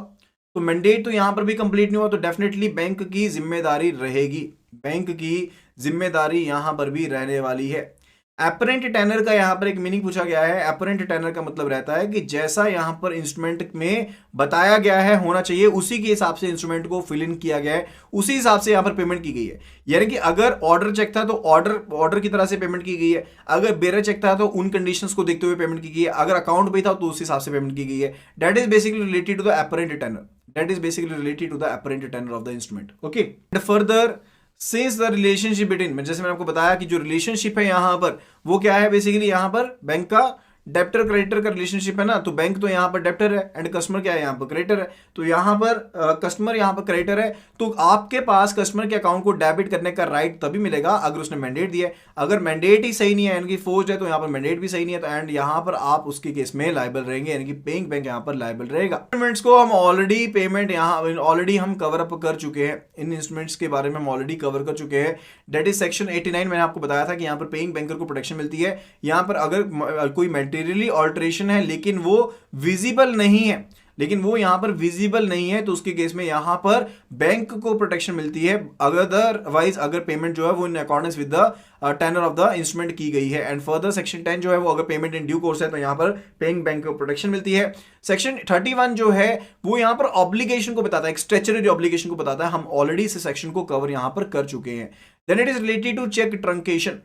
Speaker 2: तो मैंडेट तो यहां पर भी कंप्लीट नहीं हुआ, तो डेफिनेटली बैंक की जिम्मेदारी रहेगी, बैंक की जिम्मेदारी यहां पर भी रहने वाली है. एपरेंट टेनर का यहां पर एक मीनिंग पूछा गया है. एपरेंट टेनर का मतलब रहता है कि जैसा यहां पर इंस्ट्रूमेंट में बताया गया है होना चाहिए उसी के हिसाब से इंस्ट्रूमेंट को फिल इन किया गया है, उसी हिसाब से यहां पर पेमेंट की गई है. यानी कि अगर ऑर्डर चेक था तो ऑर्डर की तरह से पेमेंट की गई है, अगर बेरर चेक था तो उन कंडीशंस को देखते हुए पेमेंट की गई है, अगर अकाउंट भी था तो उस हिसाब से पेमेंट की गई है. That is basically related to the apparent tenor. That is basically related to the apparent tenor of the instrument. Okay, further since the relationship between, जैसे मैंने आपको बताया कि जो रिलेशनशिप है यहां पर वो क्या है, बेसिकली यहां पर बैंक का डेप्टर क्रेडिटर का रिलेशनशिप है ना, तो बैंक तो यहां पर डेप्टर है एंड कस्टमर क्या है यहाँ पर क्रेडिटर है, तो यहां पर कस्टमर यहां पर क्रेडिटर है, तो आपके पास कस्टमर के अकाउंट को डेबिट करने का राइट तभी मिलेगा अगर उसने मैंडेट दिया है. अगर मैंडेट ही सही नहीं है यानी कि फोर्ज्ड है, तो यहाँ पर मैंडेट भी सही नहीं है, तो एंड यहाँ पर आप उसके केस में लायबल रहेंगे, यानी कि पेइंग बैंक यहाँ पर लायबल रहेगा. इंस्ट्रूमेंट्स को हम ऑलरेडी हम कवर अप कर चुके हैं, इन इंस्ट्रूमेंट्स के बारे में हम ऑलरेडी कवर कर चुके हैं. That is section 89. मैंने आपको बताया था कि यहाँ पर पेइंग बैंकर को प्रोटेक्शन मिलती है. यहाँ पर अगर कोई मटेरियली ऑल्टरेशन है लेकिन वो विजिबल नहीं है, तो उसके केस में यहां पर बैंक को प्रोटेक्शन मिलती है. अदरवाइज अगर पेमेंट जो है वो in accordance with the tenor of the instrument की गई है. एंड फर्दर सेक्शन 10 जो है वो अगर पेमेंट इन ड्यू कोर्स है तो यहां पर पेइंग बैंक को प्रोटेक्शन मिलती है. सेक्शन 31 जो है वो यहां पर ऑब्लिगेशन को बताता है, एक स्ट्रेचररी ऑब्लिगेशन को बताता है. हम ऑलरेडी इस सेक्शन को कवर यहां पर कर चुके हैं. Then it is related to cheque truncation.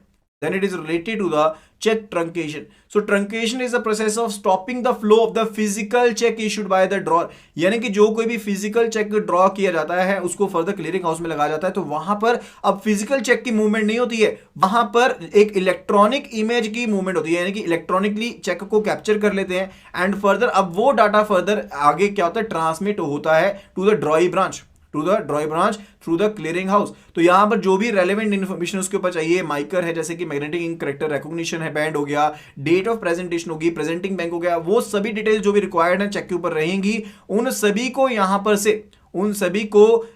Speaker 2: check truncation. So truncation is the process of stopping the flow of the physical check issued by the drawer. यानी कि जो कोई भी फिजिकल चेक ड्रॉ किया जाता है उसको फर्दर क्लियरिंग हाउस में लगाया जाता है, तो वहां पर अब फिजिकल चेक की मूवमेंट नहीं होती है, वहां पर एक इलेक्ट्रॉनिक इमेज की मूवमेंट होती है, यानी कि इलेक्ट्रॉनिकली चेक को कैप्चर कर लेते हैं एंड फर्दर अब वो डाटा फर्दर आगे क्या होता है, ट्रांसमिट होता है to the drawee branch through the clearing house. तो यहां पर जो भी रेलेवेंट इंफॉर्मेशन उसके ऊपर चाहिए, माइकर है जैसे कि मैग्नेटिक इंक करेक्टर रिकॉग्निशन है, बैंड हो गया, डेट ऑफ प्रेजेंटेशन होगी, प्रेजेंटिंग बैंक हो गया, वो सभी डिटेल जो भी रिक्वायर्ड है चेक के ऊपर रहेंगी, उन सभी को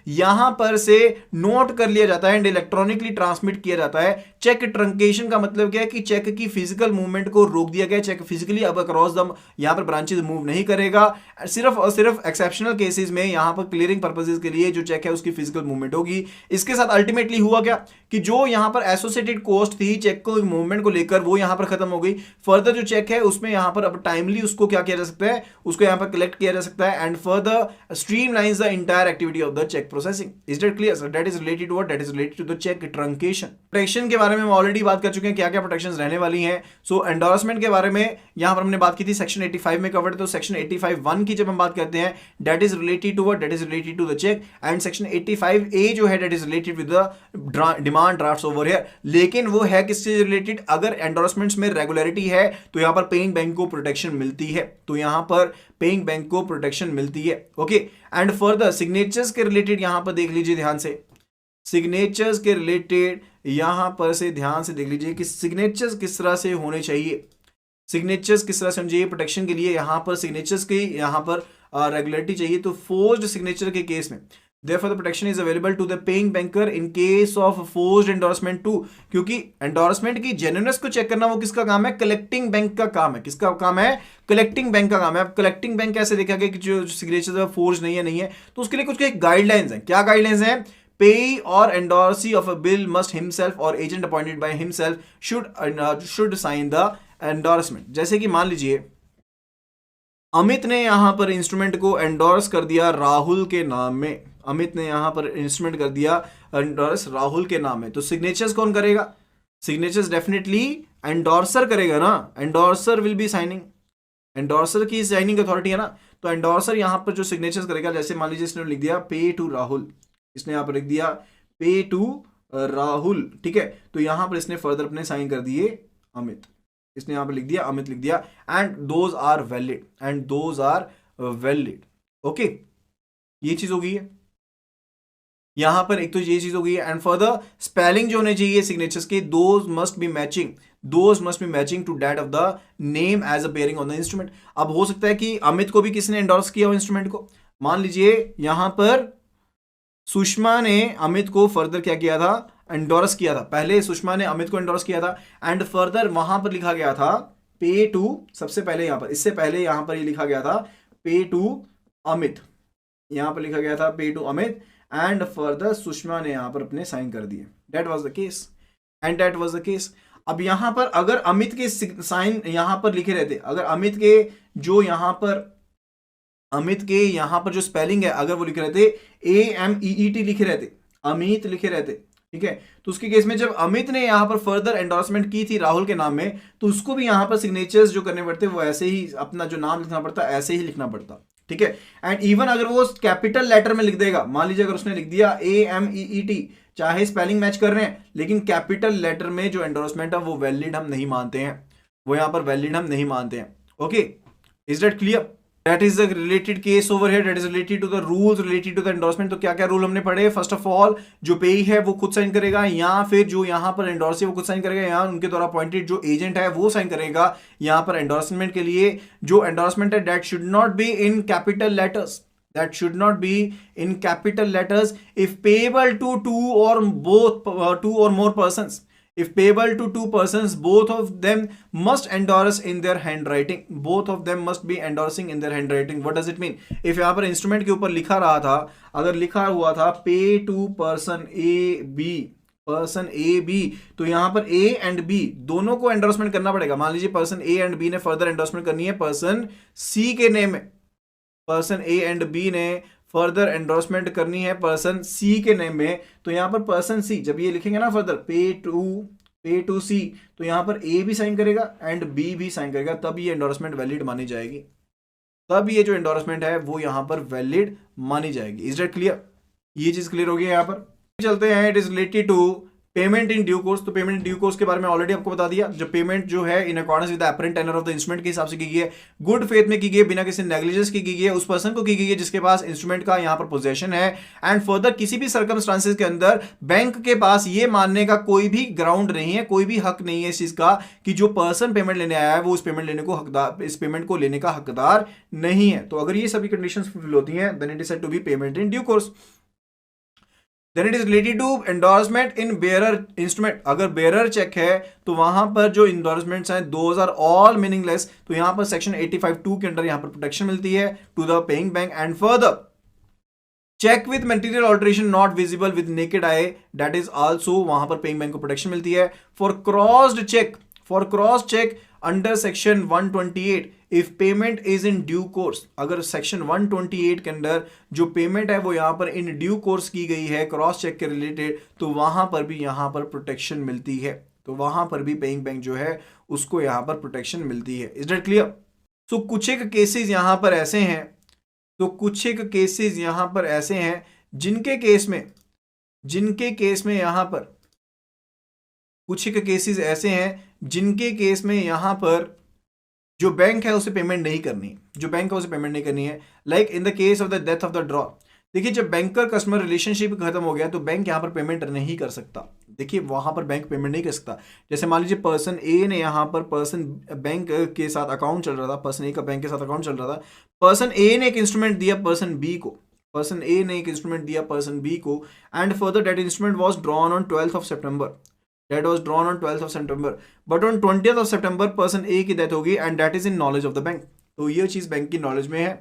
Speaker 2: यहां पर से नोट कर लिया जाता है एंड इलेक्ट्रॉनिकली ट्रांसमिट किया जाता है. चेक ट्रंकेशन का मतलब क्या है कि चेक की फिजिकल मूवमेंट को रोक दिया गया, चेक फिजिकली अब अक्रॉस द यहां पर ब्रांचेस मूव नहीं करेगा, सिर्फ और सिर्फ एक्सेप्शनल केसेस में यहां पर क्लियरिंग पर्पसेस के लिए जो चेक है उसकी फिजिकल मूवमेंट होगी. इसके साथ अल्टीमेटली हुआ क्या कि जो यहां पर एसोसिएटेड कॉस्ट थी चेक को मूवमेंट को लेकर वो यहां पर खत्म हो गई. फर्दर जो चेक है उसमें यहां पर अब टाइमली उसको क्या किया जा सकता है, उसको यहां पर कलेक्ट किया जा सकता है and further streamlines the entire activity of the cheque processing. Is that clear sir? That is related to what? That is related to the cheque truncation. Protection के बारे में हम ऑलरेडी बात कर चुके हैं, क्या क्या प्रोटेक्शंस रहने वाली हैं. सो एंडोर्समेंट के बारे में यहां पर हमने बात की थी, सेक्शन 85 में कवर्ड. तो सेक्शन 85(1) की जब हम बात करते हैं, that is related to what? That is related to the cheque. And section 85(a) जो है that is related with the demand drafts over here. लेकिन वो है किससे रिलेटेड? अगर एंडोर्समेंट्स में रेगुलरिटी है तो यहां पर पेइंग बैंक को प्रोटेक्शन मिलती है, तो यहां पर पेइंग बैंक को प्रोटेक्शन मिलती है. ओके, एंड फर्दर सिग्नेचर्स के रिलेटेड यहां पर देख लीजिए ध्यान से, सिग्नेचर्स के रिलेटेड यहां पर से ध्यान से देख लीजिए कि सिग्नेचर्स किस तरह से होने चाहिए, सिग्नेचर्स किस तरह से होने चाहिए प्रोटेक्शन के लिए. यहां पर सिग्नेचर्स की यहां पर रेगुलरिटी चाहिए, तो फोर्स्ड सिग्नेचर के केस में therefore the protection is available to the paying banker in case of forged endorsement too. क्योंकि एंडोर्समेंट की जेन्युइननेस को चेक करना वो किसका काम है? कलेक्टिंग बैंक का काम है. किसका काम है? कलेक्टिंग बैंक का काम है. अब कलेक्टिंग बैंक कैसे देखा गया कि जो सिग्नेचर फोर्ज नहीं है, तो उसके लिए कुछ गाइडलाइंस हैं. क्या गाइडलाइंस हैं? Payee or endorsee of a bill must himself or agent appointed by himself should sign the endorsement. जैसे कि मान लीजिए अमित ने यहां पर इंस्ट्रूमेंट को एंडोर्स कर दिया राहुल के नाम में. अमित ने यहाँ पर इंस्ट्रूमेंट कर दिया एंडोर्स राहुल के नाम है, तो सिग्नेचर्स कौन करेगा? सिग्नेचर्स डेफिनेटली एंडोर्सर करेगा ना, endorser will be signing, endorser की साइनिंग अथॉरिटी है ना, तो एंडोर्सर यहाँ पर जो सिग्नेचर्स करेगा, जैसे मान लीजिए इसने लिख दिया पे टू राहुल, इसने यहाँ पर लिख दिया पे टू राहुल, ठीक है, तो यहाँ पर इसने फर्दर अपने साइन कर दिए अमित, इसने यहाँ पर लिख दिया अमित लिख दिया, and those are valid, and those are valid. Okay, ये चीज हो गई है यहां पर, एक तो ये चीज हो गई है। एंड फर्दर स्पेलिंग जो होने चाहिए सिग्नेचर्स के, those must be matching, those must be matching to that of the name as a bearing on the instrument. अब हो सकता है कि अमित को भी किसने एंडोर्स किया हो इंस्ट्रूमेंट को, मान लीजिए यहां पर सुषमा ने अमित को फर्दर क्या किया था, एंडोर्स किया था, पहले सुषमा ने अमित को एंडोर्स किया था, एंड फर्दर वहां पर लिखा गया था पे टू, सबसे पहले यहां पर, इससे पहले यहां पर ये लिखा गया था पे टू अमित, यहां पर लिखा गया था pay to Amit, and further Sushma ने यहां पर अपने साइन कर दिए, that was the case, and that was the case. अब यहां पर अगर अमित के साइन यहां पर लिखे रहते, अगर अमित के जो यहां पर, अमित के यहां पर जो स्पेलिंग है अगर वो लिखे रहते AMEET लिखे रहते, अमित लिखे रहते, ठीक है, तो उसके केस में जब अमित ने यहां पर फर्दर एंडोर्समेंट की थी राहुल के नाम में, तो उसको भी यहां पर सिग्नेचर्स जो करने पड़ते वो ऐसे ही, अपना जो नाम लिखना पड़ता ऐसे ही लिखना पड़ता, ठीक है। एंड इवन अगर वो कैपिटल लेटर में लिख देगा, मान लीजिए अगर उसने लिख दिया AMEET, चाहे स्पेलिंग मैच कर रहे हैं, लेकिन कैपिटल लेटर में जो एंडोर्समेंट है वो वैलिड हम नहीं मानते हैं, वो यहां पर वैलिड हम नहीं मानते हैं। Okay, is that clear? That is the related case over here, that is related to the rules related to the endorsement। तो क्या क्या रूल हमने पढ़े? फर्स्ट ऑफ ऑल जो पेई है वो खुद साइन करेगा, या फिर जो यहाँ पर एंडोर्स है वो खुद साइन करेगा, या उनके द्वारा अपॉइंटेड जो एजेंट है वो साइन करेगा यहाँ पर एंडोर्समेंट के लिए। जो एंडोर्समेंट है that should not be in capital letters, that should not be in capital letters if payable to two or more persons, if payable to two persons, both of them must endorse in their handwriting, both of them must be endorsing in their handwriting। what does it mean? if यहाँ पर instrument के ऊपर लिखा रहा था, अगर लिखा हुआ था pay to person A B, तो यहाँ पर ए एंड बी दोनों को एंडोर्समेंट करना पड़ेगा। मान लीजिए पर्सन ए एंड बी ने फर्दर एंडोर्समेंट करनी है पर्सन सी के नेम में, पर्सन ए एंड बी ने फर्दर एंडोर्समेंट करनी है पर्सन सी के नेम में, तो यहां पर पर्सन सी जब ये लिखेंगे ना फर्दर पे टू सी, तो यहां पर ए भी साइन करेगा एंड बी भी साइन करेगा, तब ये एंडोर्समेंट वैलिड मानी जाएगी, तब ये जो एंडोर्समेंट है वो यहां पर वैलिड मानी जाएगी। Is that clear? ये चीज क्लियर होगी। यहां पर चलते हैं, it is related to payment in due course. तो पेमेंट इन ड्यू कोर्स के बारे में ऑलरेडी आपको बता दिया, जो पेमेंट जो है in accordance with the apparent tenor of the instrument के हिसाब से की गई है, गुड फेथ में की गई है, बिना किसी नेग्लिजेंस की गई है, उस पर्सन को की गई है जिसके पास इंस्ट्रूमेंट का यहाँ पर पोजेशन है। एंड फर्दर किसी भी सर्कमस्टांसेस के अंदर बैंक के पास ये मानने का कोई भी ग्राउंड नहीं है, कोई भी हक नहीं है इस चीज का कि जो पर्सन पेमेंट लेने आया है वो उस पेमेंट लेने को हकदार, इस पेमेंट को लेने का हकदार नहीं है। तो अगर ये सभी कंडीशंस फुलफिल होती हैं, then it is said to be payment in due course. Then it is related to endorsement in bearer instrument। अगर bearer चेक है तो वहां पर जो endorsements हैं those are all meaningless। तो यहां पर सेक्शन 85(2) के अंदर यहां पर प्रोटेक्शन मिलती है to the paying bank. And further cheque with material alteration not visible with naked eye, that is also वहां पर पेइंग बैंक को प्रोटेक्शन मिलती है। For cross cheque under section 128 if payment is in due course, अगर section 128 के अंदर जो payment है वो यहां पर इन ड्यू कोर्स की गई है क्रॉस चेक के रिलेटेड, तो वहां पर भी यहां पर प्रोटेक्शन मिलती है, तो वहां पर भी पेइंग बैंक जो है उसको यहां पर प्रोटेक्शन मिलती है। Is that clear? सो कुछ एक केसेस यहां पर ऐसे हैं, तो कुछ एक केसेस यहां पर ऐसे हैं जिनके केस में यहां पर कुछ एक केसेस ऐसे हैं जिनके केस में यहां पर जो बैंक है उसे पेमेंट नहीं करनी, जो बैंक है उसे पेमेंट नहीं करनी है। Like in the case of the death of the draw, देखिए जब बैंकर कस्टमर रिलेशनशिप खत्म हो गया तो बैंक यहां पर पेमेंट नहीं कर सकता। देखिए वहां पर बैंक पेमेंट नहीं कर सकता। जैसे मान लीजिए पर्सन ए ने यहां पर पर्सन बैंक के साथ अकाउंट चल रहा था, पर्सन ए का बैंक के साथ अकाउंट चल रहा था, पर्सन ए ने एक इंस्ट्रूमेंट दिया पर्सन बी को, पर्सन ए ने एक इंस्ट्रूमेंट दिया पर्सन बी को, and further that instrument was drawn on 12th of September, that was drawn on 12th of September, but on 20th of September person A की death होगी and that is in knowledge of the bank. तो ये चीज bank की knowledge में है।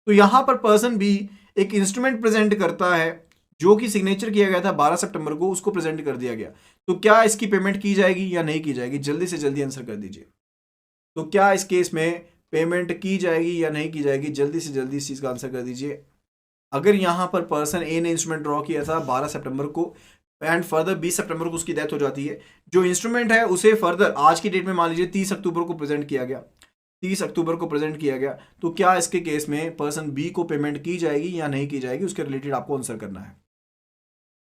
Speaker 2: तो यहां पर पर्सन बी एक इंस्ट्रूमेंट प्रेजेंट करता है जो कि सिग्नेचर किया गया था 12 सितंबर को, उसको प्रेजेंट कर दिया गया। तो क्या इसकी पेमेंट की जाएगी या नहीं की जाएगी? जल्दी से जल्दी आंसर कर दीजिए। तो क्या इस केस में पेमेंट की जाएगी या नहीं की जाएगी? जल्दी से जल्दी इस चीज का आंसर कर दीजिए। अगर यहाँ पर पर्सन ए ने इंस्ट्रूमेंट ड्रॉ किया था 12 सितंबर को एंड फर्दर 20 सितंबर को उसकी डेथ हो जाती है, जो इंस्ट्रूमेंट है उसे फर्दर आज की डेट में मान लीजिए 30 अक्टूबर को प्रेजेंट किया गया, 30 अक्टूबर को प्रेजेंट किया गया, तो क्या इसके केस में पर्सन बी को पेमेंट की जाएगी या नहीं की जाएगी, उसके रिलेटेड आपको आंसर करना है।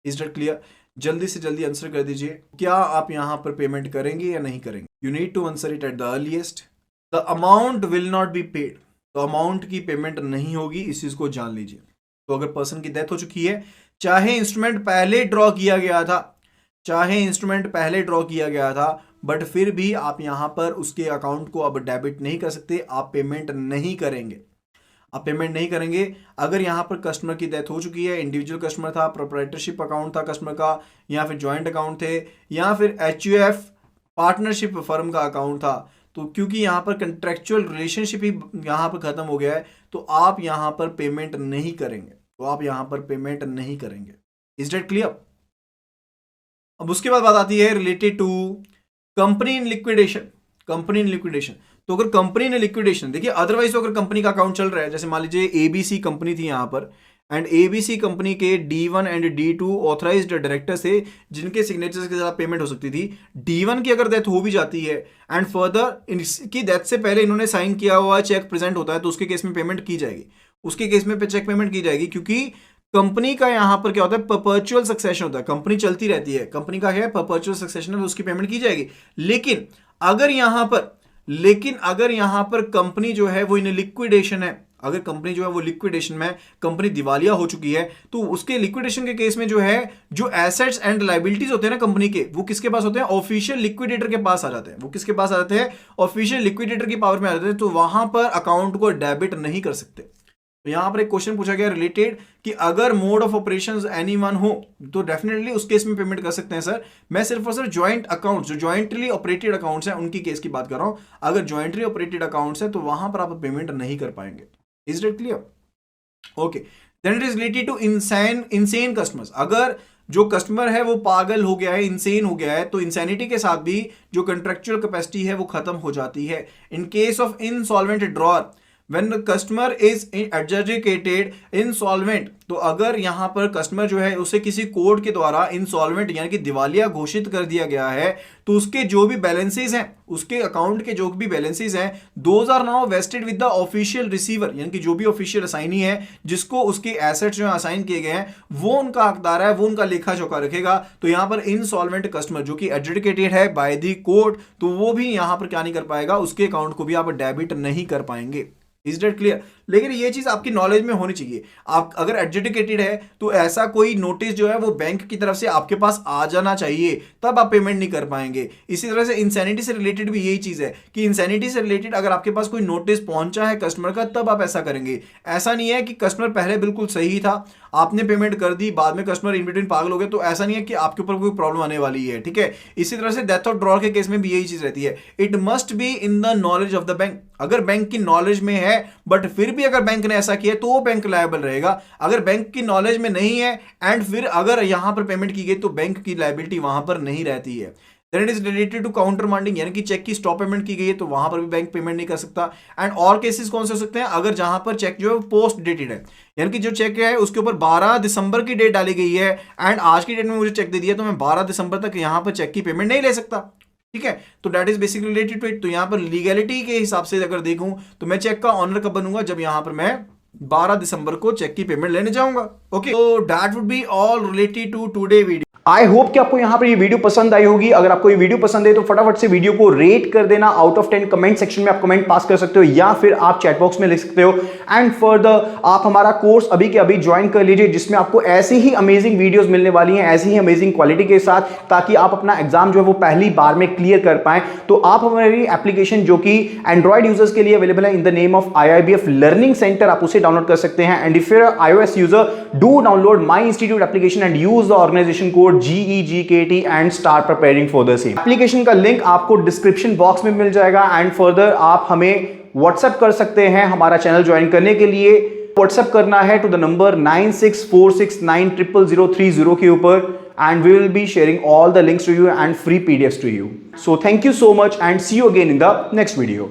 Speaker 2: Is that clear? जल्दी से जल्दी आंसर कर दीजिए, क्या आप यहाँ पर पेमेंट करेंगे या नहीं करेंगे? You need to answer it at the earliest. The amount will not be paid, तो अमाउंट की पेमेंट नहीं होगी, इस चीज को जान लीजिए। तो अगर पर्सन की डेथ हो चुकी है, चाहे इंस्ट्रूमेंट पहले ड्रॉ किया गया था, चाहे इंस्ट्रूमेंट पहले ड्रॉ किया गया था, बट फिर भी आप यहां पर उसके अकाउंट को अब डेबिट नहीं कर सकते, आप पेमेंट नहीं करेंगे, आप पेमेंट नहीं करेंगे। अगर यहां पर कस्टमर की डेथ हो चुकी है, इंडिविजुअल कस्टमर था, प्रोप्राइटरशिप अकाउंट था कस्टमर का, या फिर जॉइंट अकाउंट थे, या फिर एचयूएफ पार्टनरशिप फर्म का अकाउंट था, तो क्योंकि यहाँ पर कंट्रेक्चुअल रिलेशनशिप ही यहाँ पर खत्म हो गया है, तो आप यहाँ पर पेमेंट नहीं करेंगे, तो आप यहाँ पर पेमेंट नहीं करेंगे। Is that clear? अब उसके बाद बात आती है related to company in liquidation. Company in liquidation, तो अगर कंपनी ने लिक्विडेशन, देखिए अदरवाइज तो अगर कंपनी का अकाउंट चल रहा है, जैसे मान लीजिए एबीसी कंपनी थी यहाँ पर, एंड एबीसी कंपनी के D1 and D2 authorised directors थे, जिनके सिग्नेचर्स के साथ पेमेंट हो सकती थी। D1 की अगर डेथ हो भी जाती है एंड फर्दर इनकी डेथ से पहले इन्होंने साइन किया हुआ चेक प्रेजेंट होता है, तो उसके केस में पेमेंट की जाएगी, उसके केस में चेक पेमेंट की जाएगी, क्योंकि कंपनी का यहां पर क्या होता है, परपेचुअल सक्सेशन होता है, कंपनी चलती रहती है, कंपनी का है परपेचुअल सक्सेशन है, उसकी पेमेंट की जाएगी। लेकिन अगर यहां पर कंपनी जो है वो इन लिक्विडेशन है, अगर कंपनी जो है वो लिक्विडेशन में, कंपनी दिवालिया हो चुकी है, तो उसके लिक्विडेशन के केस में जो है, जो एसेट्स एंड लायबिलिटीज होते हैं ना कंपनी के, वो किसके पास होते हैं? ऑफिशियल लिक्विडेटर के पास आ जाते हैं। वो किसके पास आ जाते हैं? ऑफिशियल लिक्विडेटर की पावर में आ जाते हैं, तो वहां पर अकाउंट को डेबिट नहीं कर सकते। तो यहां पर एक क्वेश्चन पूछा गया रिलेटेड कि अगर mode of operations any one हो, तो डेफिनेटली उस केस में पेमेंट कर सकते हैं सर। मैं सिर्फ और सिर्फ ज्वाइंट अकाउंट्स, जो ज्वाइंटली ऑपरेटेड अकाउंट्स हैं, उनकी केस की बात कर रहा हूं। अगर ज्वाइंटली ऑपरेटेड अकाउंट्स हैं, तो वहां पर आप पेमेंट नहीं कर पाएंगे। Is it clear? Okay, then it is related to insane customers. अगर जो कस्टमर है वो पागल हो गया है, इंसेन हो गया है, तो इंसैनिटी के साथ भी जो कंट्रेक्चुअल कैपेसिटी है वो खत्म हो जाती है। In case of insolvent drawer, when the customer is adjudicated insolvent, तो अगर यहां पर कस्टमर जो है उसे किसी कोर्ट के द्वारा इंसॉल्वेंट यानी कि दिवालिया घोषित कर दिया गया है, तो उसके जो भी बैलेंसेस हैं, उसके अकाउंट के जो भी बैलेंसेस हैं, those are now vested with the official receiver, यानी कि जो भी ऑफिशियल असाइनी है, जिसको उसके एसेट्स जो असाइन किए गए हैं, वो उनका हकदार है, वो उनका लेखा जोखा रखेगा। तो यहां पर इंसॉल्वेंट कस्टमर जो कि एडजुडिकेटेड है बाय द कोर्ट, तो वो भी यहां पर क्या नहीं कर पाएगा, उसके अकाउंट को भी आप डेबिट नहीं कर पाएंगे। Is that clear? लेकिन ये चीज आपकी नॉलेज में होनी चाहिए। आप अगर एडजुडिकेटेड है, तो ऐसा कोई नोटिस जो है वो बैंक की तरफ से आपके पास आ जाना चाहिए, तब आप पेमेंट नहीं कर पाएंगे। इसी तरह से इंसैनिटी से रिलेटेड भी यही चीज है कि इंसैनिटी से रिलेटेड अगर आपके पास कोई नोटिस पहुंचा है कस्टमर का, तब आप ऐसा करेंगे। ऐसा नहीं है कि कस्टमर पहले बिल्कुल सही था, आपने पेमेंट कर दी, बाद में कस्टमर इन बिटवीन पागल हो गए, तो ऐसा नहीं है कि आपके ऊपर कोई प्रॉब्लम आने वाली है। ठीक है, इसी तरह से डेथ ऑफ ड्रॉअर के केस में भी यही चीज रहती है। It must be in the knowledge of the bank. अगर बैंक की नॉलेज में है, बट फिर भी अगर बैंक ने ऐसा किया, तो वो बैंक लायबल रहेगा। अगर बैंक की नॉलेज में नहीं है एंड फिर अगर यहां पर पेमेंट की गई, तो बैंक की लायबिलिटी वहां पर नहीं रहती है। Then it is related to countermanding, यानी कि चेक की स्टॉप पेमेंट की गई है, तो वहां पर भी बैंक पेमेंट नहीं कर सकता। एंड और केसेस कौन से हो सकते हैं? अगर जहां पर चेक जो है पोस्ट डेटेड है, यानी कि जो चेक है उसके ऊपर 12 दिसंबर की डेट डाली गई है, एंड आज की डेट में मुझे चेक दे दिया, तो मैं 12 दिसंबर तक यहां पर चेक की पेमेंट नहीं ले सकता। ठीक है, तो that is basically related to it. तो यहां पर लीगैलिटी के हिसाब से अगर देखूं, तो मैं चेक का ऑनर कब बनूंगा? जब यहां पर मैं 12 दिसंबर को चेक की पेमेंट लेने जाऊंगा। ओके, तो that would be all related to today video.
Speaker 1: I hope कि आपको यहां पर ये वीडियो पसंद आई होगी। अगर आपको ये वीडियो पसंद है तो फटाफट से वीडियो को रेट कर देना। आउट ऑफ 10 कमेंट सेक्शन में आप कमेंट पास कर सकते हो, या फिर आप चैट बॉक्स में लिख सकते हो। एंड फर्दर आप हमारा कोर्स अभी के अभी ज्वाइन कर लीजिए, जिसमें आपको ऐसी ही अमेजिंग वीडियोस मिलने वाली हैं, ऐसी ही अमेजिंग क्वालिटी के साथ, ताकि आप अपना एग्जाम जो है वो पहली बार में क्लियर कर पाएं। तो आप हमारी एप्लीकेशन जो कि एंड्रॉइड यूजर्स के लिए अवेलेबल है in the name of IIBF learning centre, आप उसे डाउनलोड कर सकते हैं। And if you are iOS user, do download my institute application and use the organisation code GEGKT and start preparing for the same। Application का link आपको description box में मिल जाएगा। एंड फर्दर आप हमें व्हाट्सएप कर सकते हैं हमारा चैनल ज्वाइन करने के लिए। व्हाट्सएप करना है टू द नंबर 9646900030 के ऊपर, and we will be sharing all the links to you and free PDFs to you. So thank you so much and see you again in the next video.